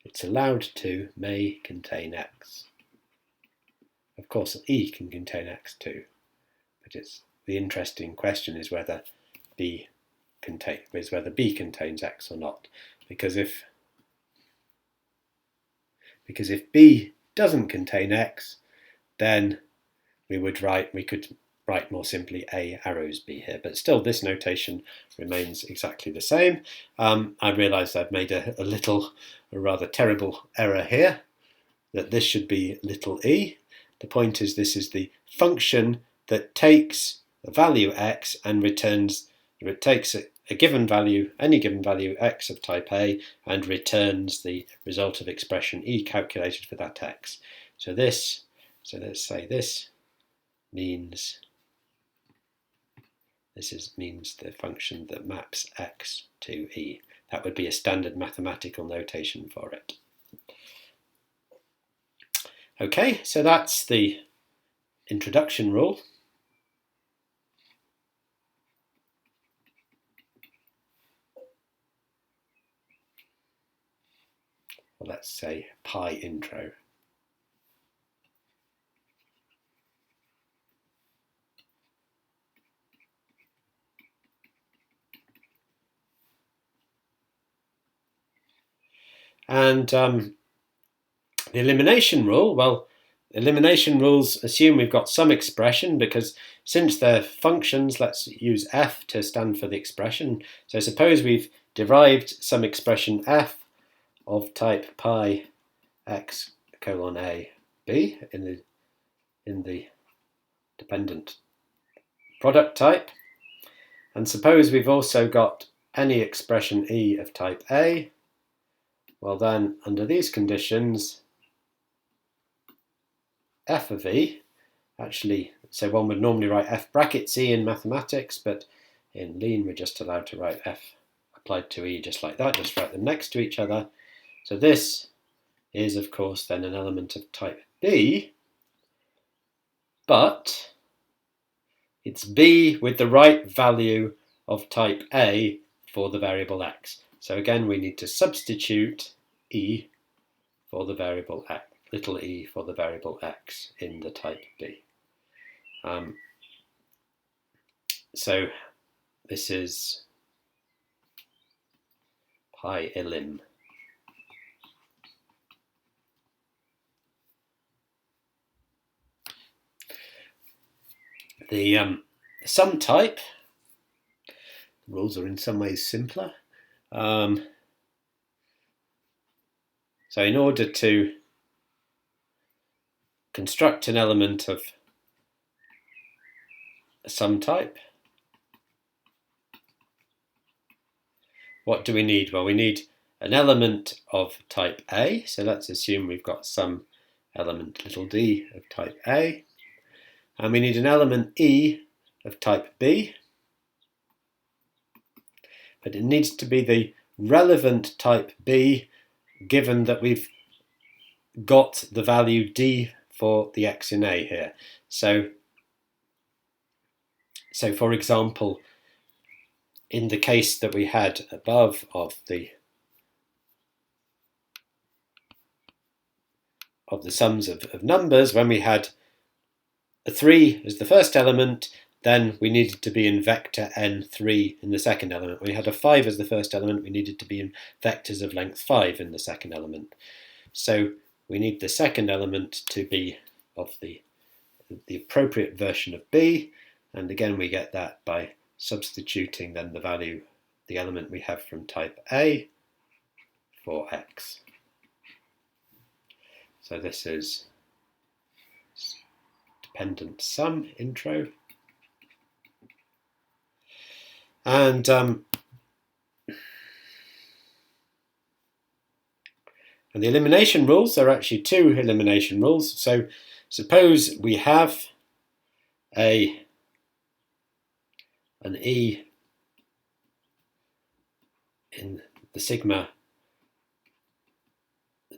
it's allowed to, may contain X. Of course, E can contain X too, but the interesting question is whether B contains X or not. Because if B doesn't contain X, then we could write more simply A arrows B here, but still this notation remains exactly the same. I realised I've made a rather terrible error here, that this should be little e. The point is this is the function that takes a value x and returns, it takes a given value, any given value x of type A, and returns the result of expression e calculated for that x. So let's say this means the function that maps x to e. That would be a standard mathematical notation for it. Okay, so that's the introduction rule. Well, let's say pi intro. And the elimination rule, well, elimination rules assume we've got some expression, because since they're functions, let's use f to stand for the expression. So suppose we've derived some expression f of type pi x colon a b in the dependent product type. And suppose we've also got any expression e of type a. Well then, under these conditions, f of e, actually, so one would normally write f brackets e in mathematics, but in lean we're just allowed to write f applied to e just like that, just write them next to each other. So this is, of course, then an element of type b, but it's b with the right value of type a for the variable x. So again, we need to substitute e for the variable x, little e for the variable x in the type b. So this is pi elim. The sum type, the rules are in some ways simpler. So in order to construct an element of a sum type, what do we need? Well, we need an element of type A. So let's assume we've got some element little d of type A. And we need an element e of type B. But it needs to be the relevant type B, given that we've got the value d for the x in A here. So for example, in the case that we had above of the sums of numbers, when we had a 3 as the first element, then we needed to be in vector n3 in the second element. When we had a 5 as the first element, we needed to be in vectors of length 5 in the second element. So we need the second element to be of the appropriate version of b, and again we get that by substituting then the value, the element we have from type A for x. So this is dependent sum intro. And And the elimination rules, there are actually two elimination rules. So suppose we have an E in the sigma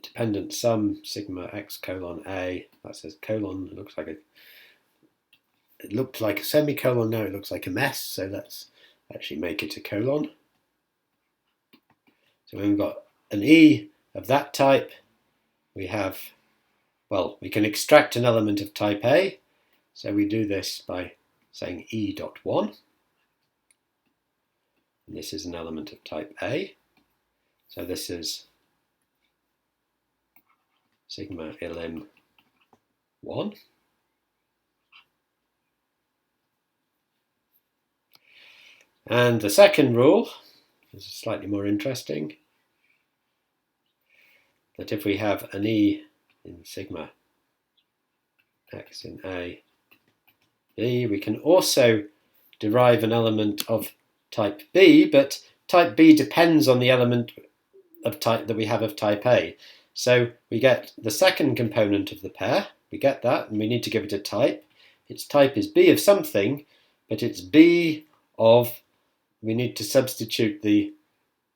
dependent sum sigma x colon A. That says colon. It looked like a semicolon. Now it looks like a mess. So let's actually make it a colon. So when we've got an E of that type, we have, well, we can extract an element of type A. So we do this by saying E dot 1. And this is an element of type A. So this is sigma elim 1. And the second rule is slightly more interesting, that if we have an E in sigma x in A, B, we can also derive an element of type B, but type B depends on the element of type that we have of type A. So we get the second component of the pair, we get that, and we need to give it a type. Its type is B of something, but it's B of, we need to substitute the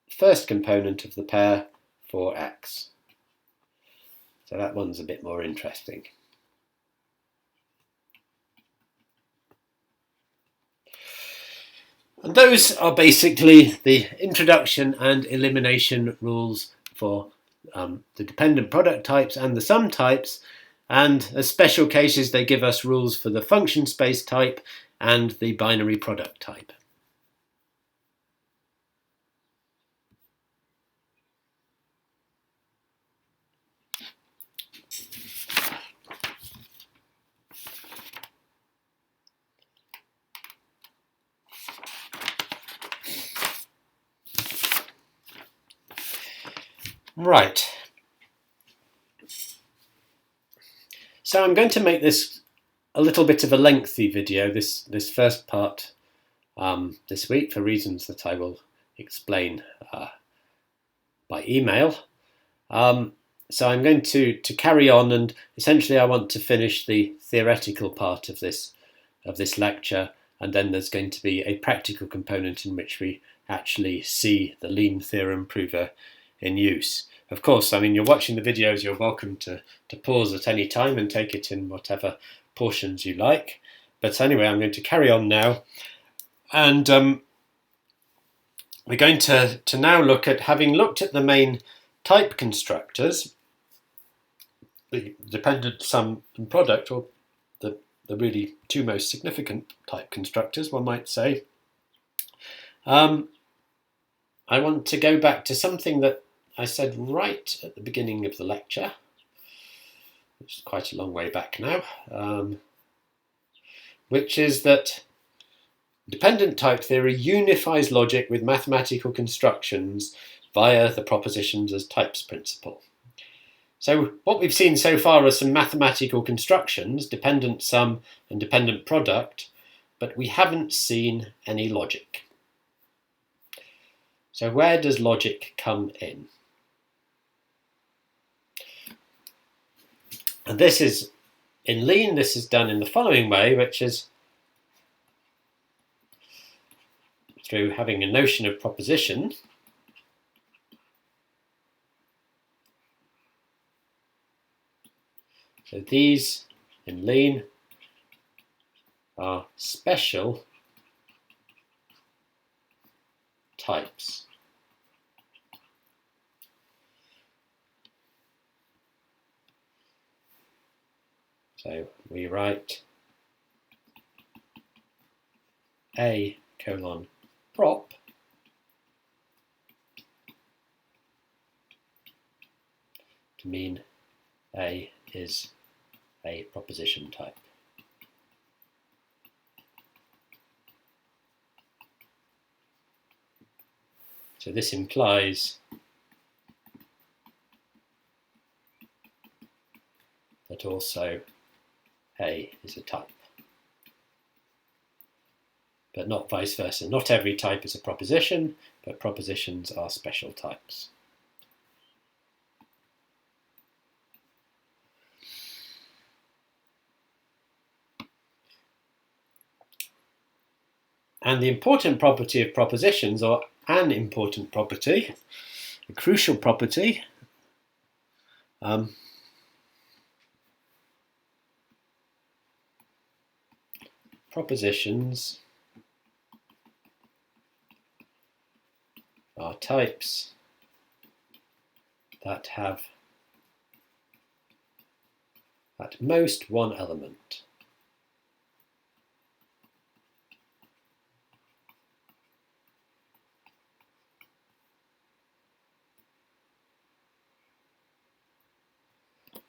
first component of the pair for X. So that one's a bit more interesting. And those are basically the introduction and elimination rules for the dependent product types and the sum types. And as special cases, they give us rules for the function space type and the binary product type. Right. So I'm going to make this a little bit of a lengthy video, this first part this week, for reasons that I will explain by email. So I'm going to carry on, and essentially I want to finish the theoretical part of this lecture, and then there's going to be a practical component in which we actually see the lean theorem prover in use. Of course, I mean, you're watching the videos, you're welcome to pause at any time and take it in whatever portions you like. But anyway, I'm going to carry on now, and we're going to now look at, having looked at the main type constructors, the dependent sum and product, or the really two most significant type constructors, one might say. I want to go back to something that I said right at the beginning of the lecture, which is quite a long way back now, which is that dependent type theory unifies logic with mathematical constructions via the propositions as types principle. So what we've seen so far are some mathematical constructions, dependent sum and dependent product, but we haven't seen any logic. So where does logic come in? And this is, in lean, this is done in the following way, which is through having a notion of proposition. So these, in lean, are special types. So we write A colon prop to mean A is a proposition type. So this implies that also A is a type, but not vice versa. Not every type is a proposition, but propositions are special types. And the important property of propositions, or an important property, a crucial property, propositions are types that have at most one element.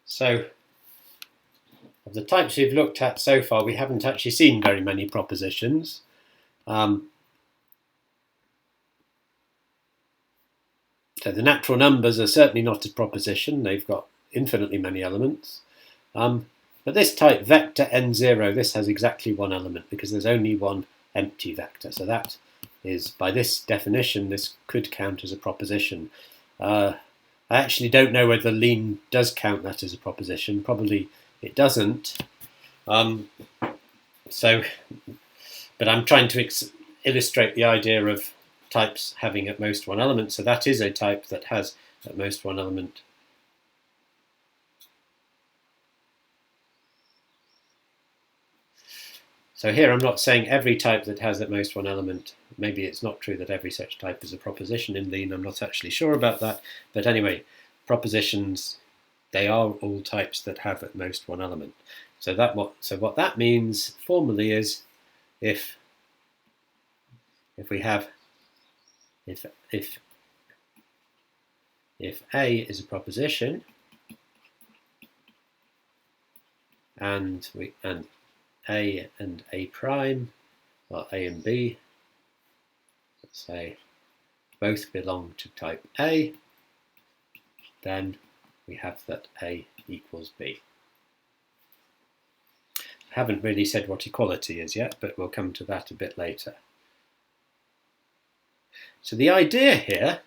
So, of the types we've looked at so far, we haven't actually seen very many propositions. So the natural numbers are certainly not a proposition. They've got infinitely many elements. But this type, vector n0, this has exactly one element because there's only one empty vector. So that is, by this definition, this could count as a proposition. I actually don't know whether Lean does count that as a proposition. Probably it doesn't. But I'm trying to illustrate the idea of types having at most one element. So that is a type that has at most one element. So here I'm not saying every type that has at most one element. Maybe it's not true that every such type is a proposition in Lean. I'm not actually sure about that. But anyway, propositions, they are all types that have at most one element. So what that means formally is if A is a proposition and A and A prime, or A and B, let's say, both belong to type A, then we have that A equals B. I haven't really said what equality is yet, but we'll come to that a bit later. So the idea here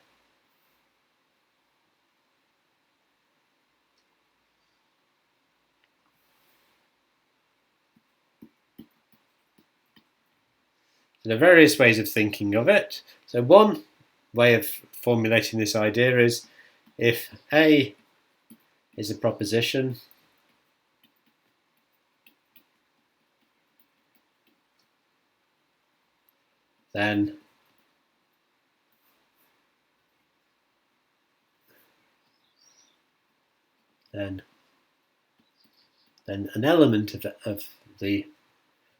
there are various ways of thinking of it. So one way of formulating this idea is if A is a proposition, then an element of the,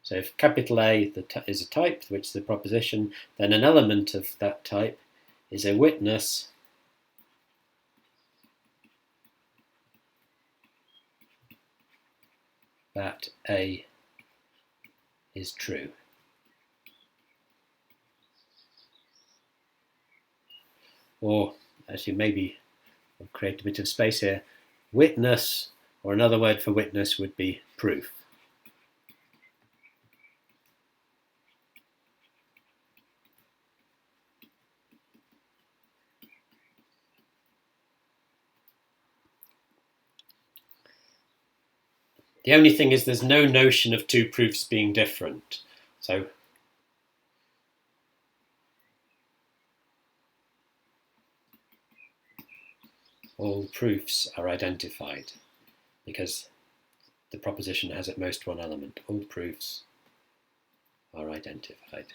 so if capital A is a type, which is a proposition, then an element of that type is a witness that A is true. Or, actually, maybe I'll create a bit of space here. Witness, or another word for witness would be proof. The only thing is there's no notion of two proofs being different. So all proofs are identified because the proposition has at most one element. All proofs are identified.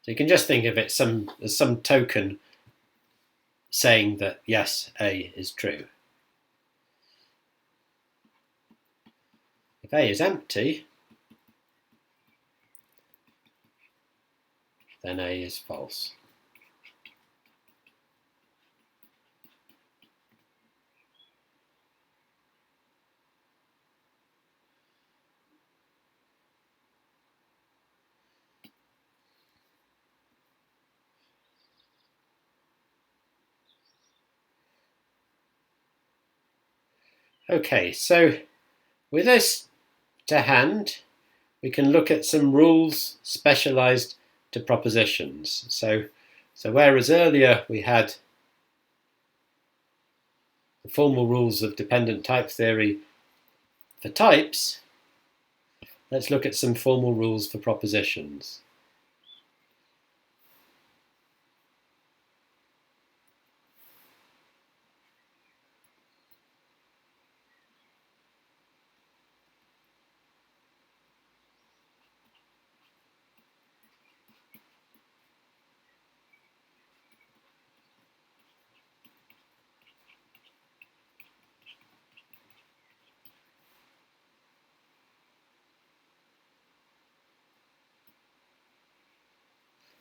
So you can just think of it as some token saying that yes, A is true. If A is empty, then A is false. Okay, so with this to hand, we can look at some rules specialized to propositions. So whereas earlier we had the formal rules of dependent type theory for types, let's look at some formal rules for propositions.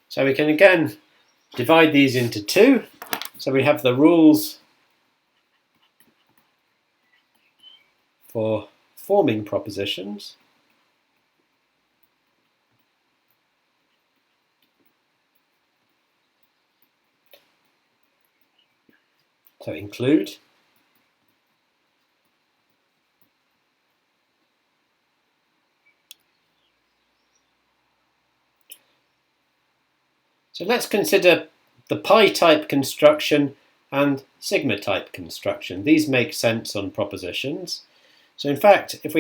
So we can again divide these into two. So we have the rules for forming propositions. So include. So let's consider the pi-type construction and sigma-type construction. These make sense on propositions. So in fact, if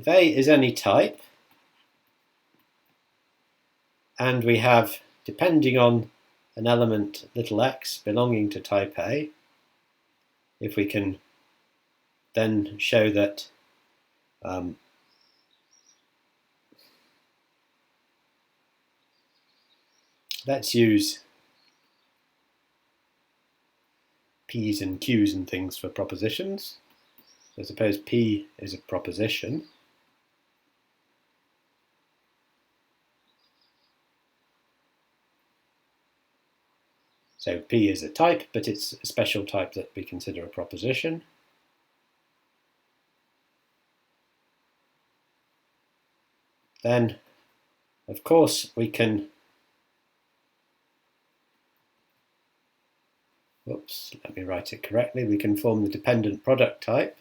A is any type, and we have, depending on an element little x belonging to type A, if we can then show that let's use P's and Q's and things for propositions. So suppose P is a proposition. So P is a type, but it's a special type that we consider a proposition. Then, of course, we can let me write it correctly. We can form the dependent product type.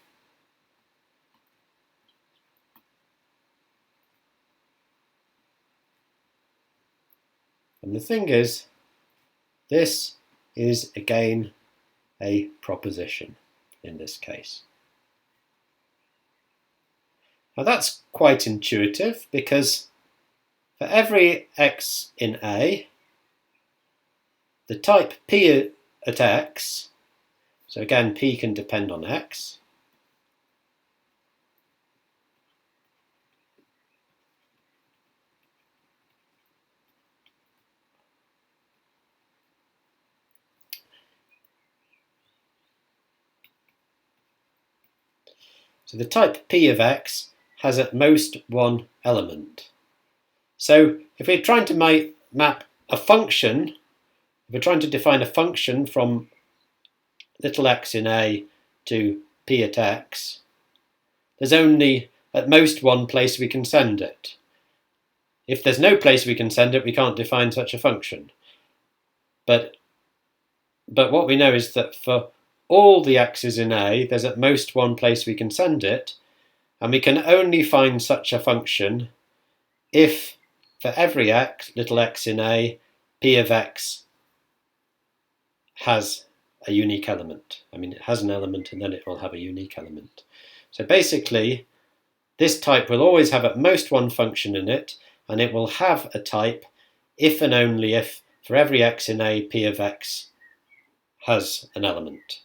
And the thing is, this is again a proposition in this case. Now that's quite intuitive because for every x in A, the type P at x, so again P can depend on x, so the type P of x has at most one element. So if we're trying to map a function, if we're trying to define a function from little x in A to P at x, there's only at most one place we can send it. If there's no place we can send it, we can't define such a function. But what we know is that for all the x's in A, there's at most one place we can send it, and we can only find such a function if for every x, little x in A, P of x has a unique element. I mean, it has an element and then it will have a unique element. So basically, this type will always have at most one function in it, and it will have a type if and only if for every x in A, P of x has an element.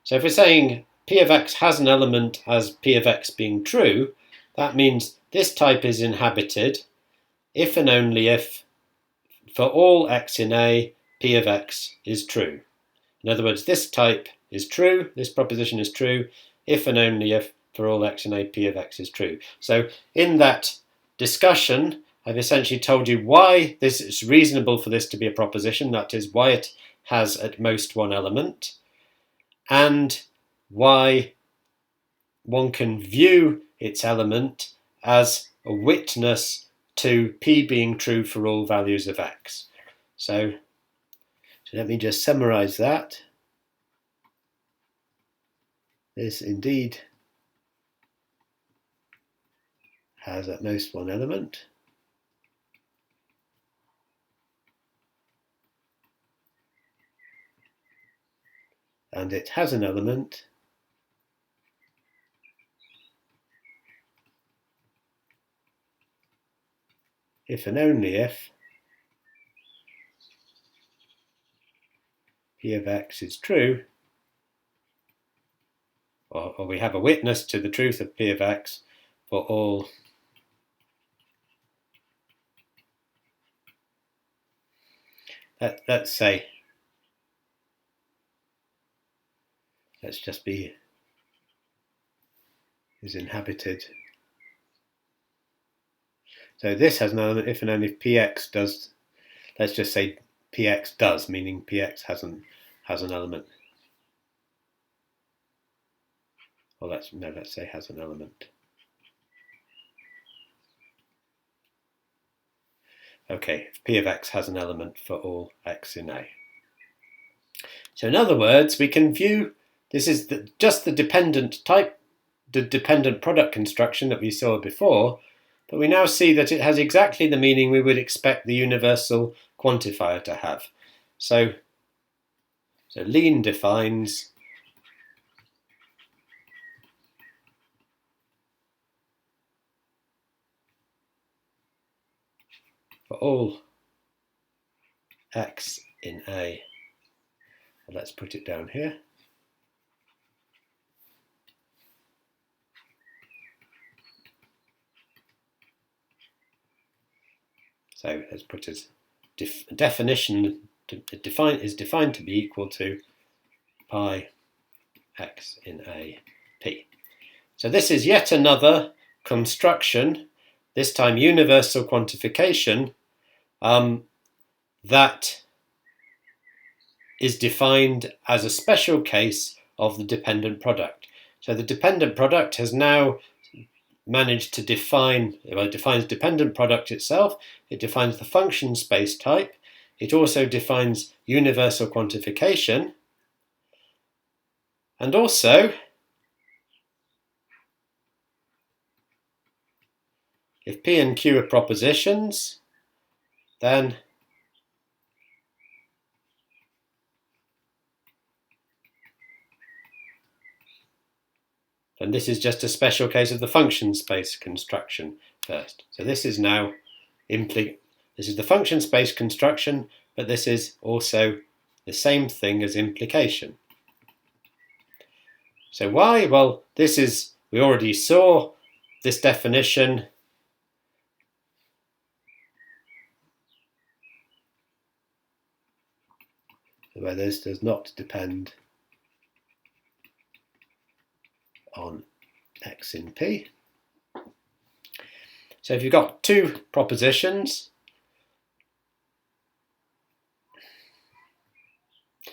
So if we're saying P of x has an element as P of x being true, that means this type is inhabited if and only if for all x in A, P of x is true. In other words, this type is true, this proposition is true, if and only if for all x in A, P of x is true. So in that discussion, I've essentially told you why this is reasonable for this to be a proposition, that is, why it has at most one element, and why one can view its element as a witness to P being true for all values of x. So let me just summarize that. This indeed has at most one element. And it has an element if and only if P of x is true, or we have a witness to the truth of P of x for all let's say, let's just be is inhabited. So this has an element if and only if Px does, let's just say Px does, meaning Px has an element. Or let's say has an element. Okay, if P of x has an element for all x in A. So in other words, we can view, this is just the dependent type, the dependent product construction that we saw before, but we now see that it has exactly the meaning we would expect the universal quantifier to have. So Lean defines for all x in A, let's put it down here. So let's put as definition is defined to be equal to pi x in A p. So this is yet another construction, this time universal quantification, that is defined as a special case of the dependent product. So the dependent product has now managed to define, well, it defines dependent product itself, it defines the function space type, it also defines universal quantification, and also, if P and Q are propositions, then this is just a special case of the function space construction first. So this is now this is the function space construction, but this is also the same thing as implication. So why? Well, this is, we already saw this definition where this does not depend on x in P. So if you've got two propositions,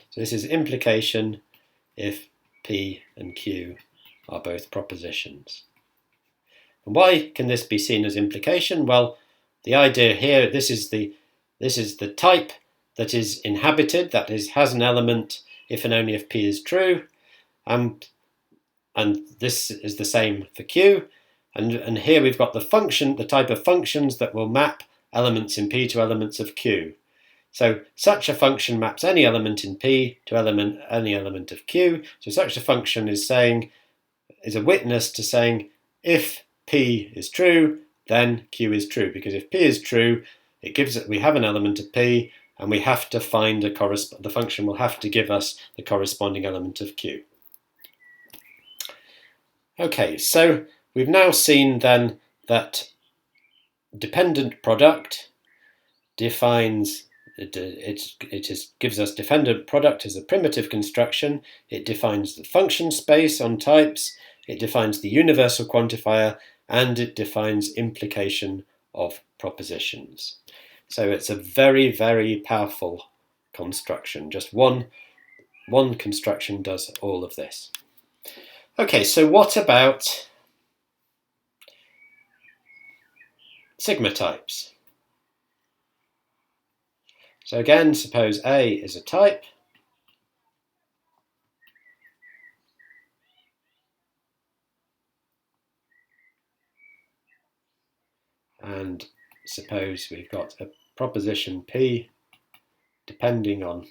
so this is implication if P and Q are both propositions. And why can this be seen as implication? Well, the idea here, this is the type that is inhabited, that is, has an element if and only if P is true, and this is the same for Q. And here we've got the function, the type of functions that will map elements in P to elements of Q. So such a function maps any element in P to any element of Q. So such a function is a witness to saying if P is true, then Q is true. Because if P is true, it gives it, we have an element of P, and we have to find the function will have to give us the corresponding element of Q. Okay, so we've now seen then that dependent product defines, gives us dependent product as a primitive construction. It defines the function space on types, it defines the universal quantifier, and it defines implication of propositions. So it's a very, very powerful construction. Just one construction does all of this. Okay, so what about sigma types? So again, suppose A is a type, and suppose we've got a proposition P depending on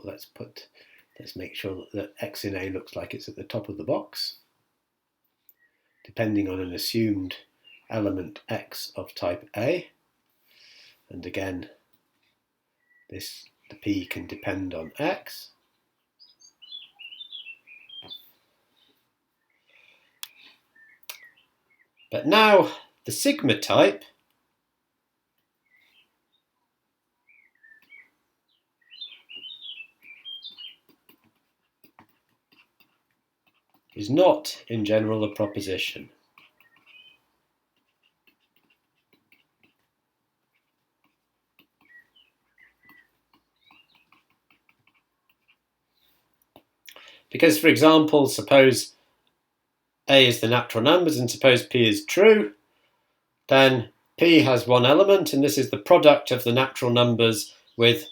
let's put Let's make sure that x in A looks like it's at the top of the box, depending on an assumed element x of type A. And again, the P can depend on x. But now the sigma type is not in general a proposition. Because, for example, suppose A is the natural numbers and suppose P is true, then P has one element, and this is the product of the natural numbers with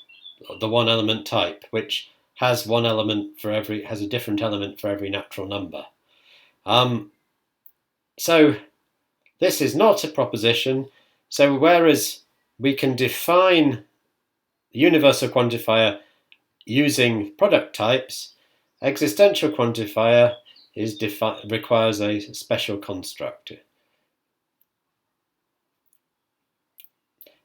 the one element type, which has one element for every, has a different element for every natural number. So this is not a proposition. So whereas we can define the universal quantifier using product types, existential quantifier requires a special construct.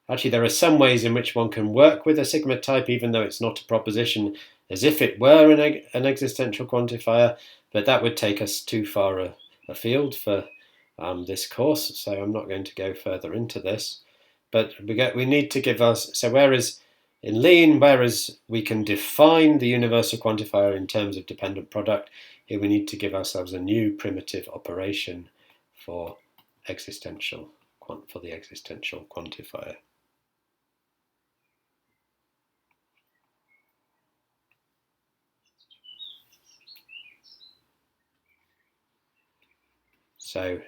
Actually, there are some ways in which one can work with a sigma type, even though it's not a proposition, as if it were an existential quantifier, but that would take us too far afield for this course, so I'm not going to go further into this. But we need to give us, so whereas in Lean, whereas we can define the universal quantifier in terms of dependent product, here we need to give ourselves a new primitive operation for the existential quantifier. So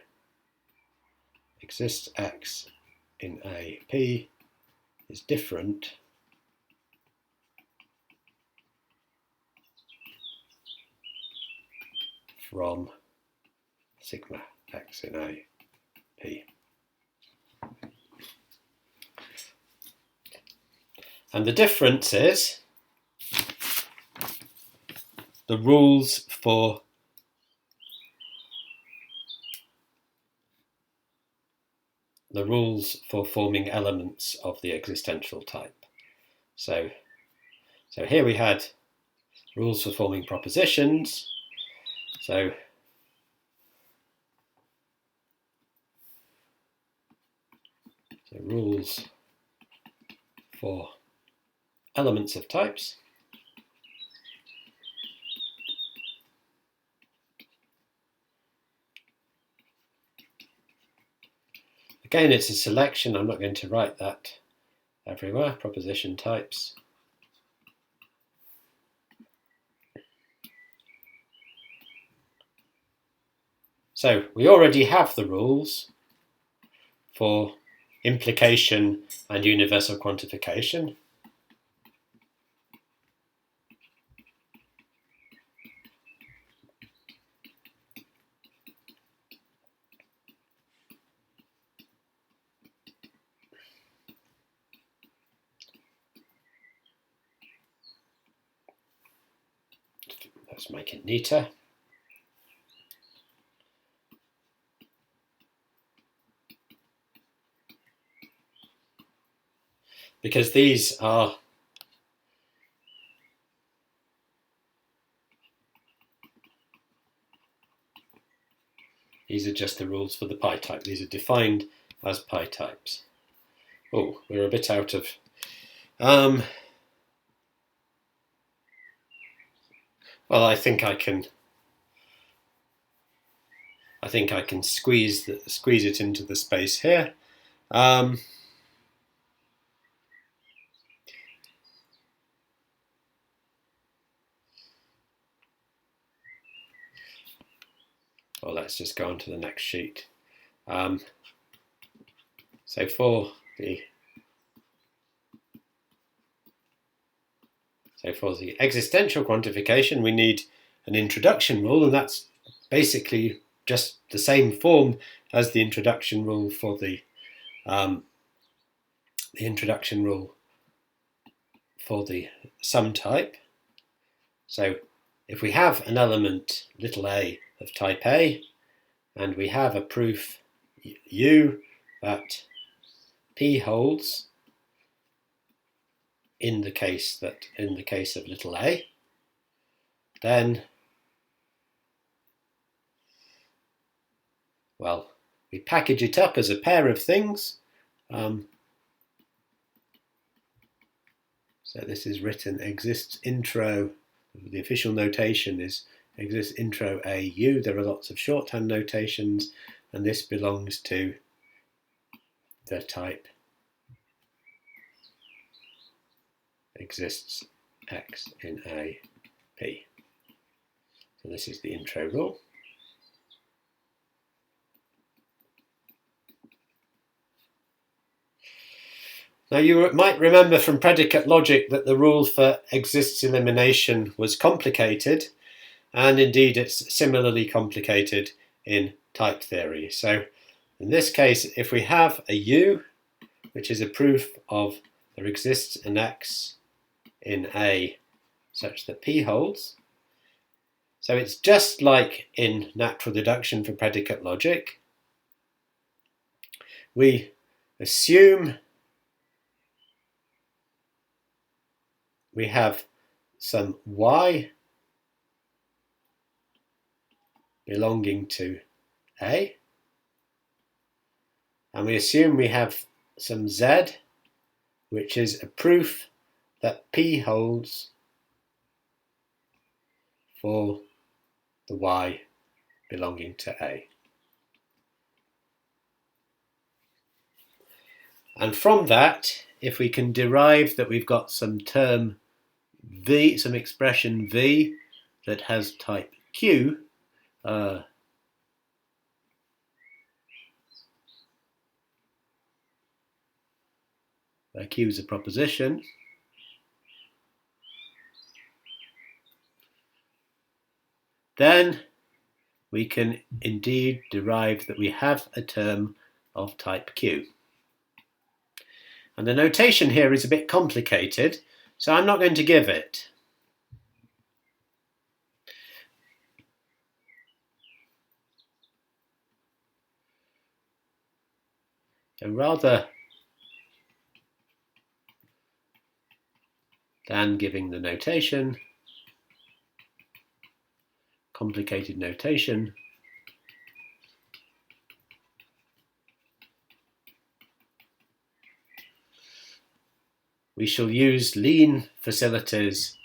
exists x in A, P is different from sigma x in A, P. And the difference is the rules for forming elements of the existential type. So here we had rules for forming propositions. So rules for elements of types. Again, it's a selection. I'm not going to write that everywhere. Proposition types. So we already have the rules for implication and universal quantification. Let's make it neater. Because these are just the rules for the pi type. These are defined as pi types. Oh, we're a bit out of well, I think I can squeeze it into the space here. Well, let's just go on to the next sheet. So for the existential quantification, we need an introduction rule, and that's basically just the same form as the introduction rule for the sum type. So if we have an element little a of type A, and we have a proof U that P holds in the case of little a, then, well, we package it up as a pair of things. So this is written exists intro, the official notation is exists intro AU. There are lots of shorthand notations, and this belongs to the type exists X in A P. So this is the intro rule. Now you might remember from predicate logic that the rule for exists elimination was complicated, and indeed it's similarly complicated in type theory. So in this case, if we have a U, which is a proof of there exists an X in A such that P holds, so it's just like in natural deduction for predicate logic. We assume we have some Y belonging to A, and we assume we have some Z, which is a proof that P holds for the Y belonging to A. And from that, if we can derive that we've got some term V, some expression V that has type Q, where Q is a proposition, then we can indeed derive that we have a term of type Q. And the notation here is a bit complicated, so I'm not going to give it. So rather than giving the notation, complicated notation, we shall use lean facilities.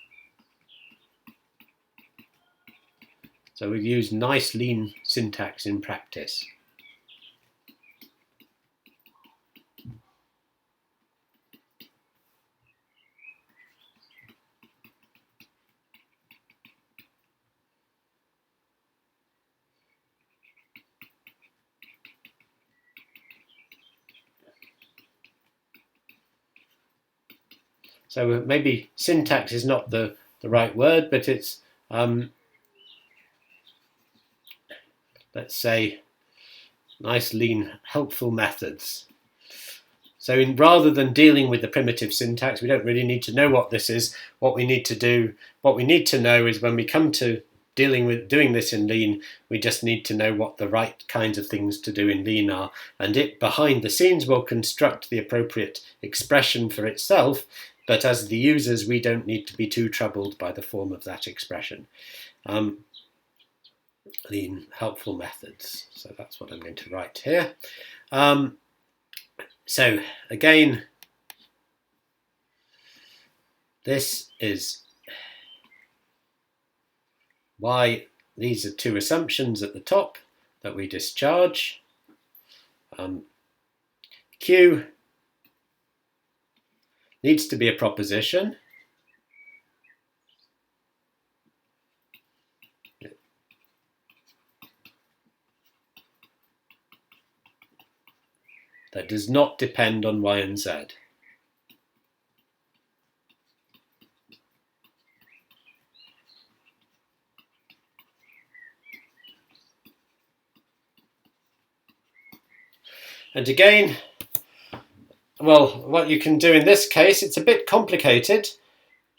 So we've used nice lean syntax in practice. So maybe syntax is not the right word, but it's, let's say, nice, lean, helpful methods. So rather than dealing with the primitive syntax, we don't really need to know what this is. What we need to know is when we come to doing this in lean, we just need to know what the right kinds of things to do in lean are, and it behind the scenes will construct the appropriate expression for itself. But as the users, we don't need to be too troubled by the form of that expression. Lean helpful methods. So that's what I'm going to write here. So again, this is why these are two assumptions at the top that we discharge. Q needs to be a proposition. That does not depend on Y and Z. And again, well, what you can do in this case, it's a bit complicated,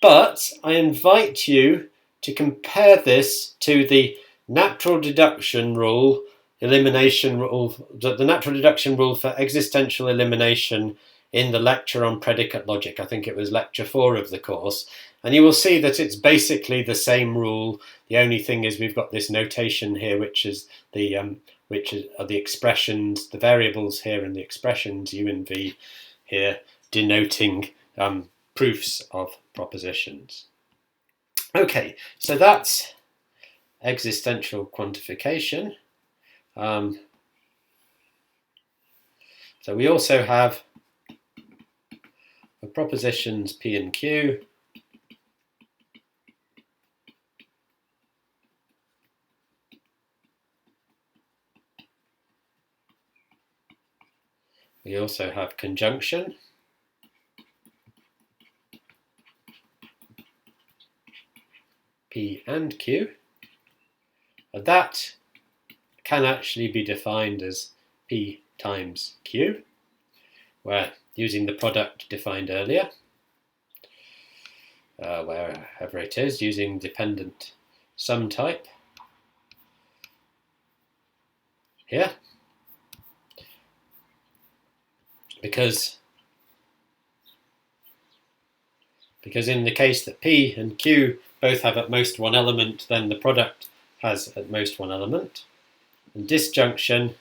but I invite you to compare this to the natural deduction rule, elimination rule, the natural deduction rule for existential elimination in the lecture on predicate logic. I think it was lecture 4 of the course. And you will see that it's basically the same rule. The only thing is we've got this notation here, which is the expressions, the variables here, and the expressions u and v here, denoting proofs of propositions. Okay, so that's existential quantification. So we also have the propositions P and Q. We also have conjunction. P and Q. And that can actually be defined as P times Q, where using the product defined earlier, wherever it is, using dependent sum type here, because in the case that P and Q both have at most one element, then the product has at most one element. And disjunction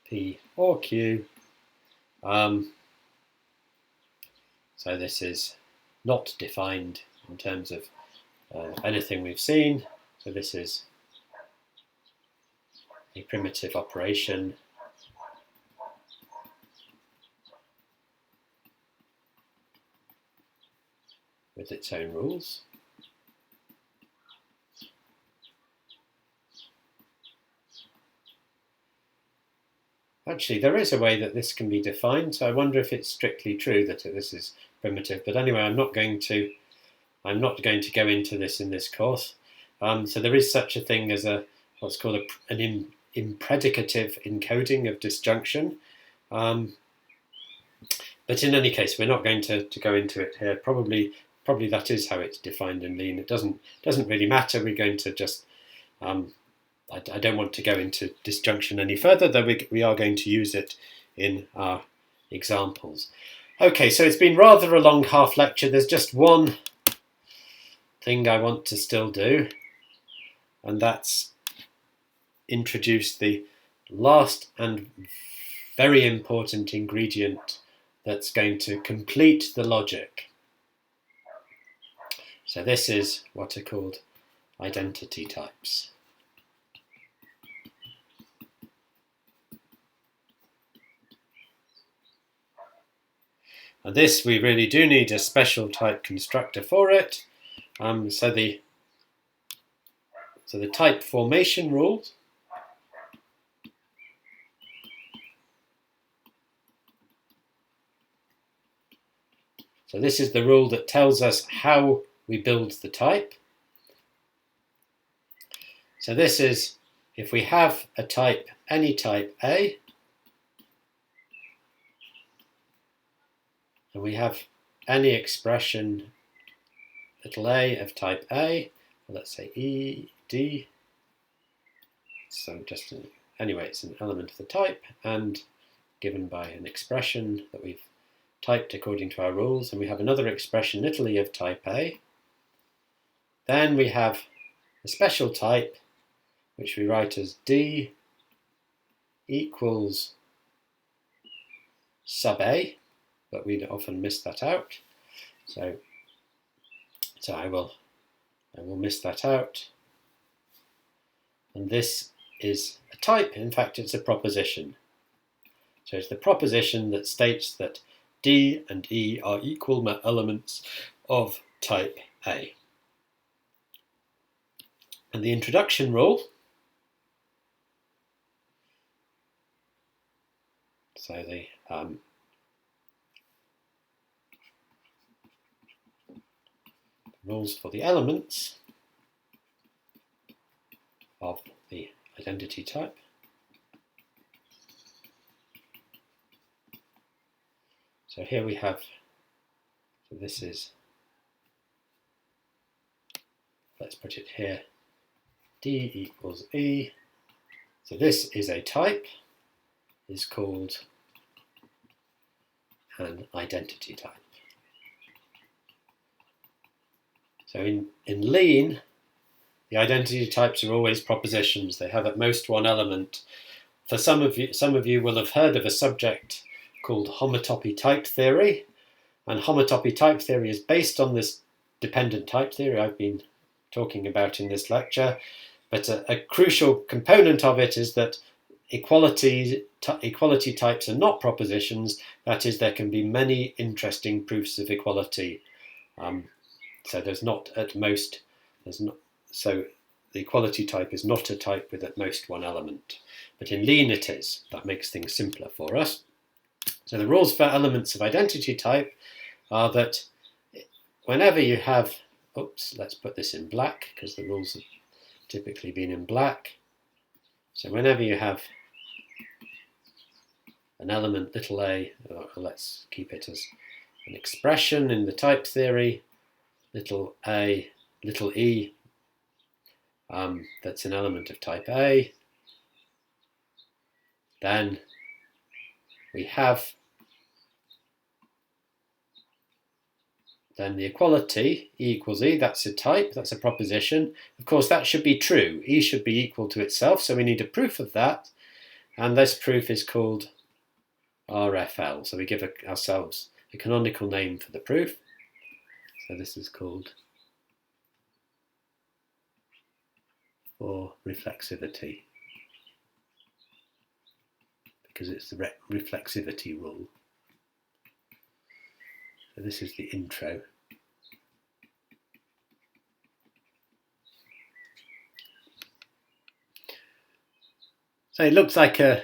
P or Q. So this is not defined in terms of anything we've seen. So this is a primitive operation with its own rules. Actually, there is a way that this can be defined, so I wonder if it's strictly true that this is primitive. But anyway, I'm not going to go into this in this course. So there is such a thing as what's called an impredicative encoding of disjunction. But in any case, we're not going to go into it here. Probably that is how it's defined in Lean. It doesn't really matter. We're going to just I don't want to go into disjunction any further, though we are going to use it in our examples. Okay, so it's been rather a long half lecture. There's just one thing I want to still do, and that's introduce the last and very important ingredient that's going to complete the logic. So this is what are called identity types. And this, we really do need a special type constructor for it. So the type formation rule. So this is the rule that tells us how we build the type. So this is if we have a type, any type A, and we have any expression little a of type A, let's say E, D. So anyway, it's an element of the type and given by an expression that we've typed according to our rules, and we have another expression little e of type A. Then we have a special type which we write as D equals sub A, but we often miss that out. So I will miss that out. And this is a type. In fact, it's a proposition. So it's the proposition that states that D and E are equal elements of type A. And the introduction rule, so the rules for the elements of the identity type. So here we have this is, let's put it here, D equals E. So this is a type, is called an identity type. So in Lean, the identity types are always propositions. They have at most one element. For some of you will have heard of a subject called homotopy type theory, and homotopy type theory is based on this dependent type theory I've been talking about in this lecture. But a crucial component of it is that equality types are not propositions. That is, there can be many interesting proofs of equality. So there's not at most, so the equality type is not a type with at most one element. But in Lean it is. That makes things simpler for us. So the rules for elements of identity type are that whenever you have, oops, let's put this in black because the rules have typically been in black. So whenever you have an element little a, or let's keep it as an expression in the type theory, little a, little e, that's an element of type A, then we have then the equality, E equals E, that's a type, that's a proposition. Of course, that should be true. E should be equal to itself, so we need a proof of that. And this proof is called RFL. So we give ourselves a canonical name for the proof. So this is called for reflexivity, because it's the reflexivity rule. So this is the intro. So it looks like a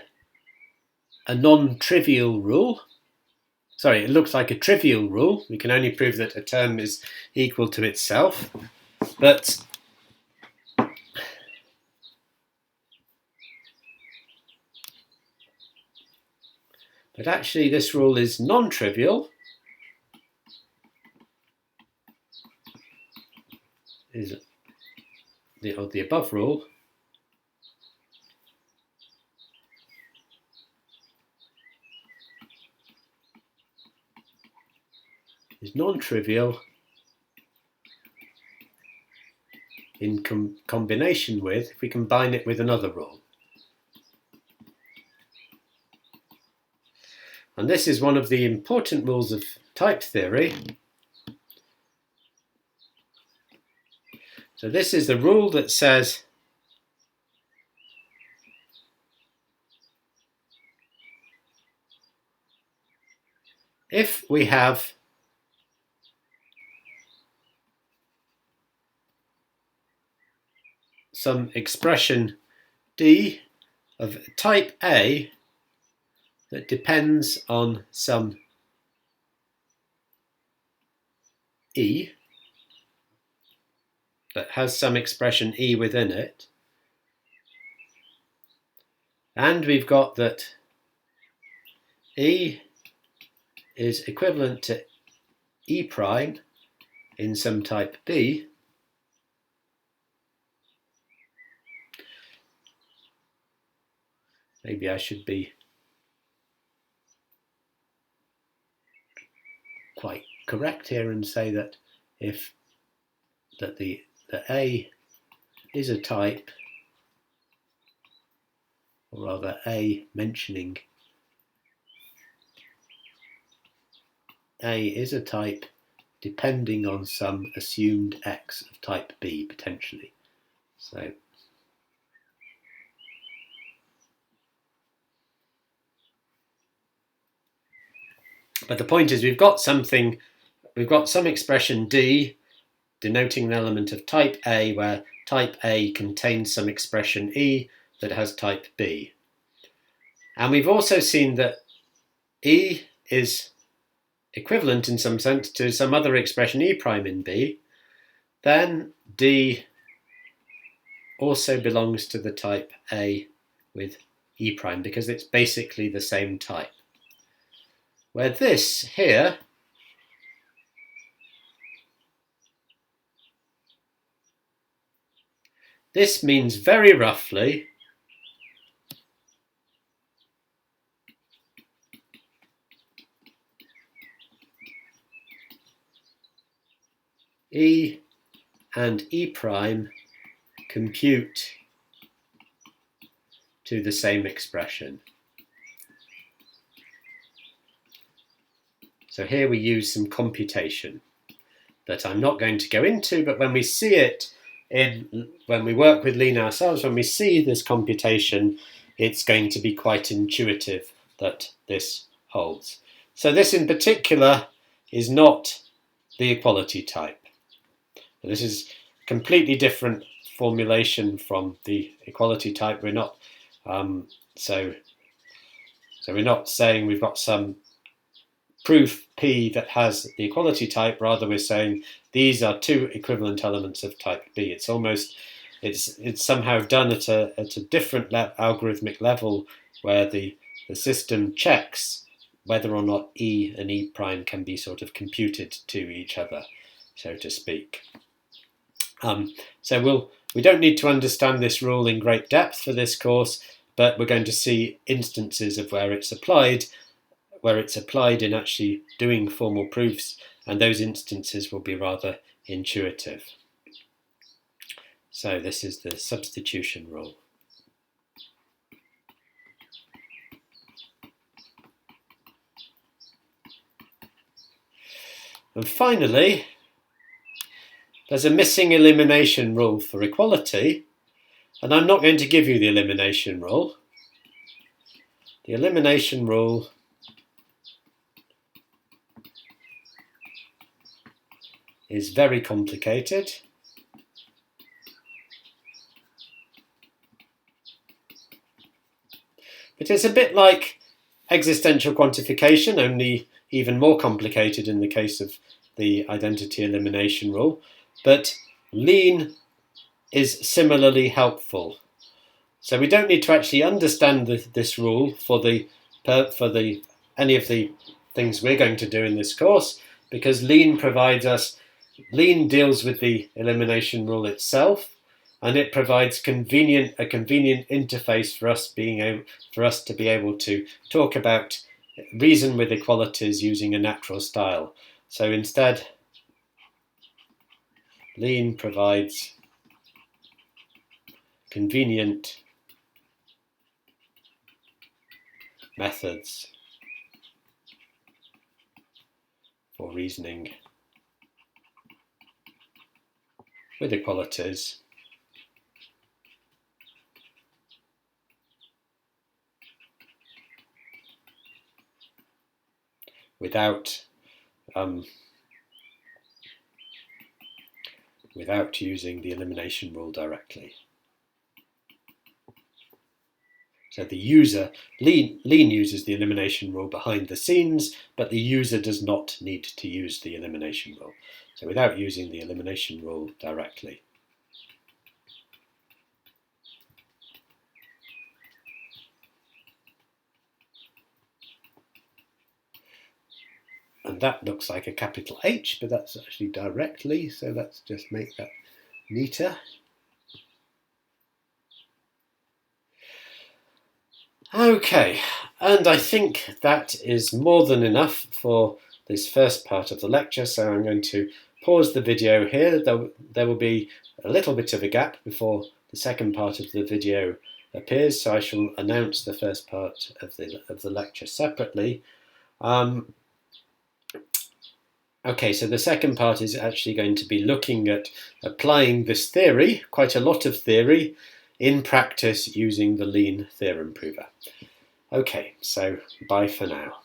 non-trivial rule. Sorry, it looks like a trivial rule. We can only prove that a term is equal to itself. But actually this rule is non-trivial. Is the above rule is non-trivial in combination with, if we combine it with another rule. And this is one of the important rules of type theory. So this is the rule that says if we have some expression D of type A that depends on some E, that has some expression E within it, and we've got that E is equivalent to E prime in some type B, maybe I should be quite correct here and say that if the A is a type, or rather A mentioning A is a type depending on some assumed X of type B potentially. So but the point is we've got some expression D denoting an element of type A where type A contains some expression E that has type B. And we've also seen that E is equivalent in some sense to some other expression E prime in B. Then D also belongs to the type A with E prime because it's basically the same type. Where this here This means very roughly E and E prime compute to the same expression. So here we use some computation that I'm not going to go into, but when we see it when we work with lean ourselves, when we see this computation, it's going to be quite intuitive that this holds. So this in particular is not the equality type. This is a completely different formulation from the equality type. We're not so we're not saying we've got some proof P that has the equality type. Rather, we're saying these are two equivalent elements of type B. It's almost it's somehow done at a different algorithmic level, where the system checks whether or not E and E prime can be sort of computed to each other, so to speak. So we don't need to understand this rule in great depth for this course, but we're going to see instances of where it's applied in actually doing formal proofs, and those instances will be rather intuitive. So this is the substitution rule. And finally, there's a missing elimination rule for equality, and I'm not going to give you the elimination rule. The elimination rule is very complicated. It is a bit like existential quantification, only even more complicated in the case of the identity elimination rule. But lean is similarly helpful. So we don't need to actually understand this rule for any of the things we're going to do in this course, because lean deals with the elimination rule itself, and it provides a convenient interface for us to be able to talk about reason with equalities using a natural style. So instead, lean provides convenient methods for reasoning with equalities without using the elimination rule directly. So the user, lean uses the elimination rule behind the scenes, but the user does not need to use the elimination rule. So without using the elimination rule directly. And that looks like a capital H, but that's actually directly, so let's just make that neater. Okay, and I think that is more than enough for this first part of the lecture, so I'm going to pause the video here. There will be a little bit of a gap before the second part of the video appears, so I shall announce the first part of the lecture separately. Okay, so the second part is actually going to be looking at applying this theory, quite a lot of theory, in practice using the lean theorem prover. Okay, so bye for now.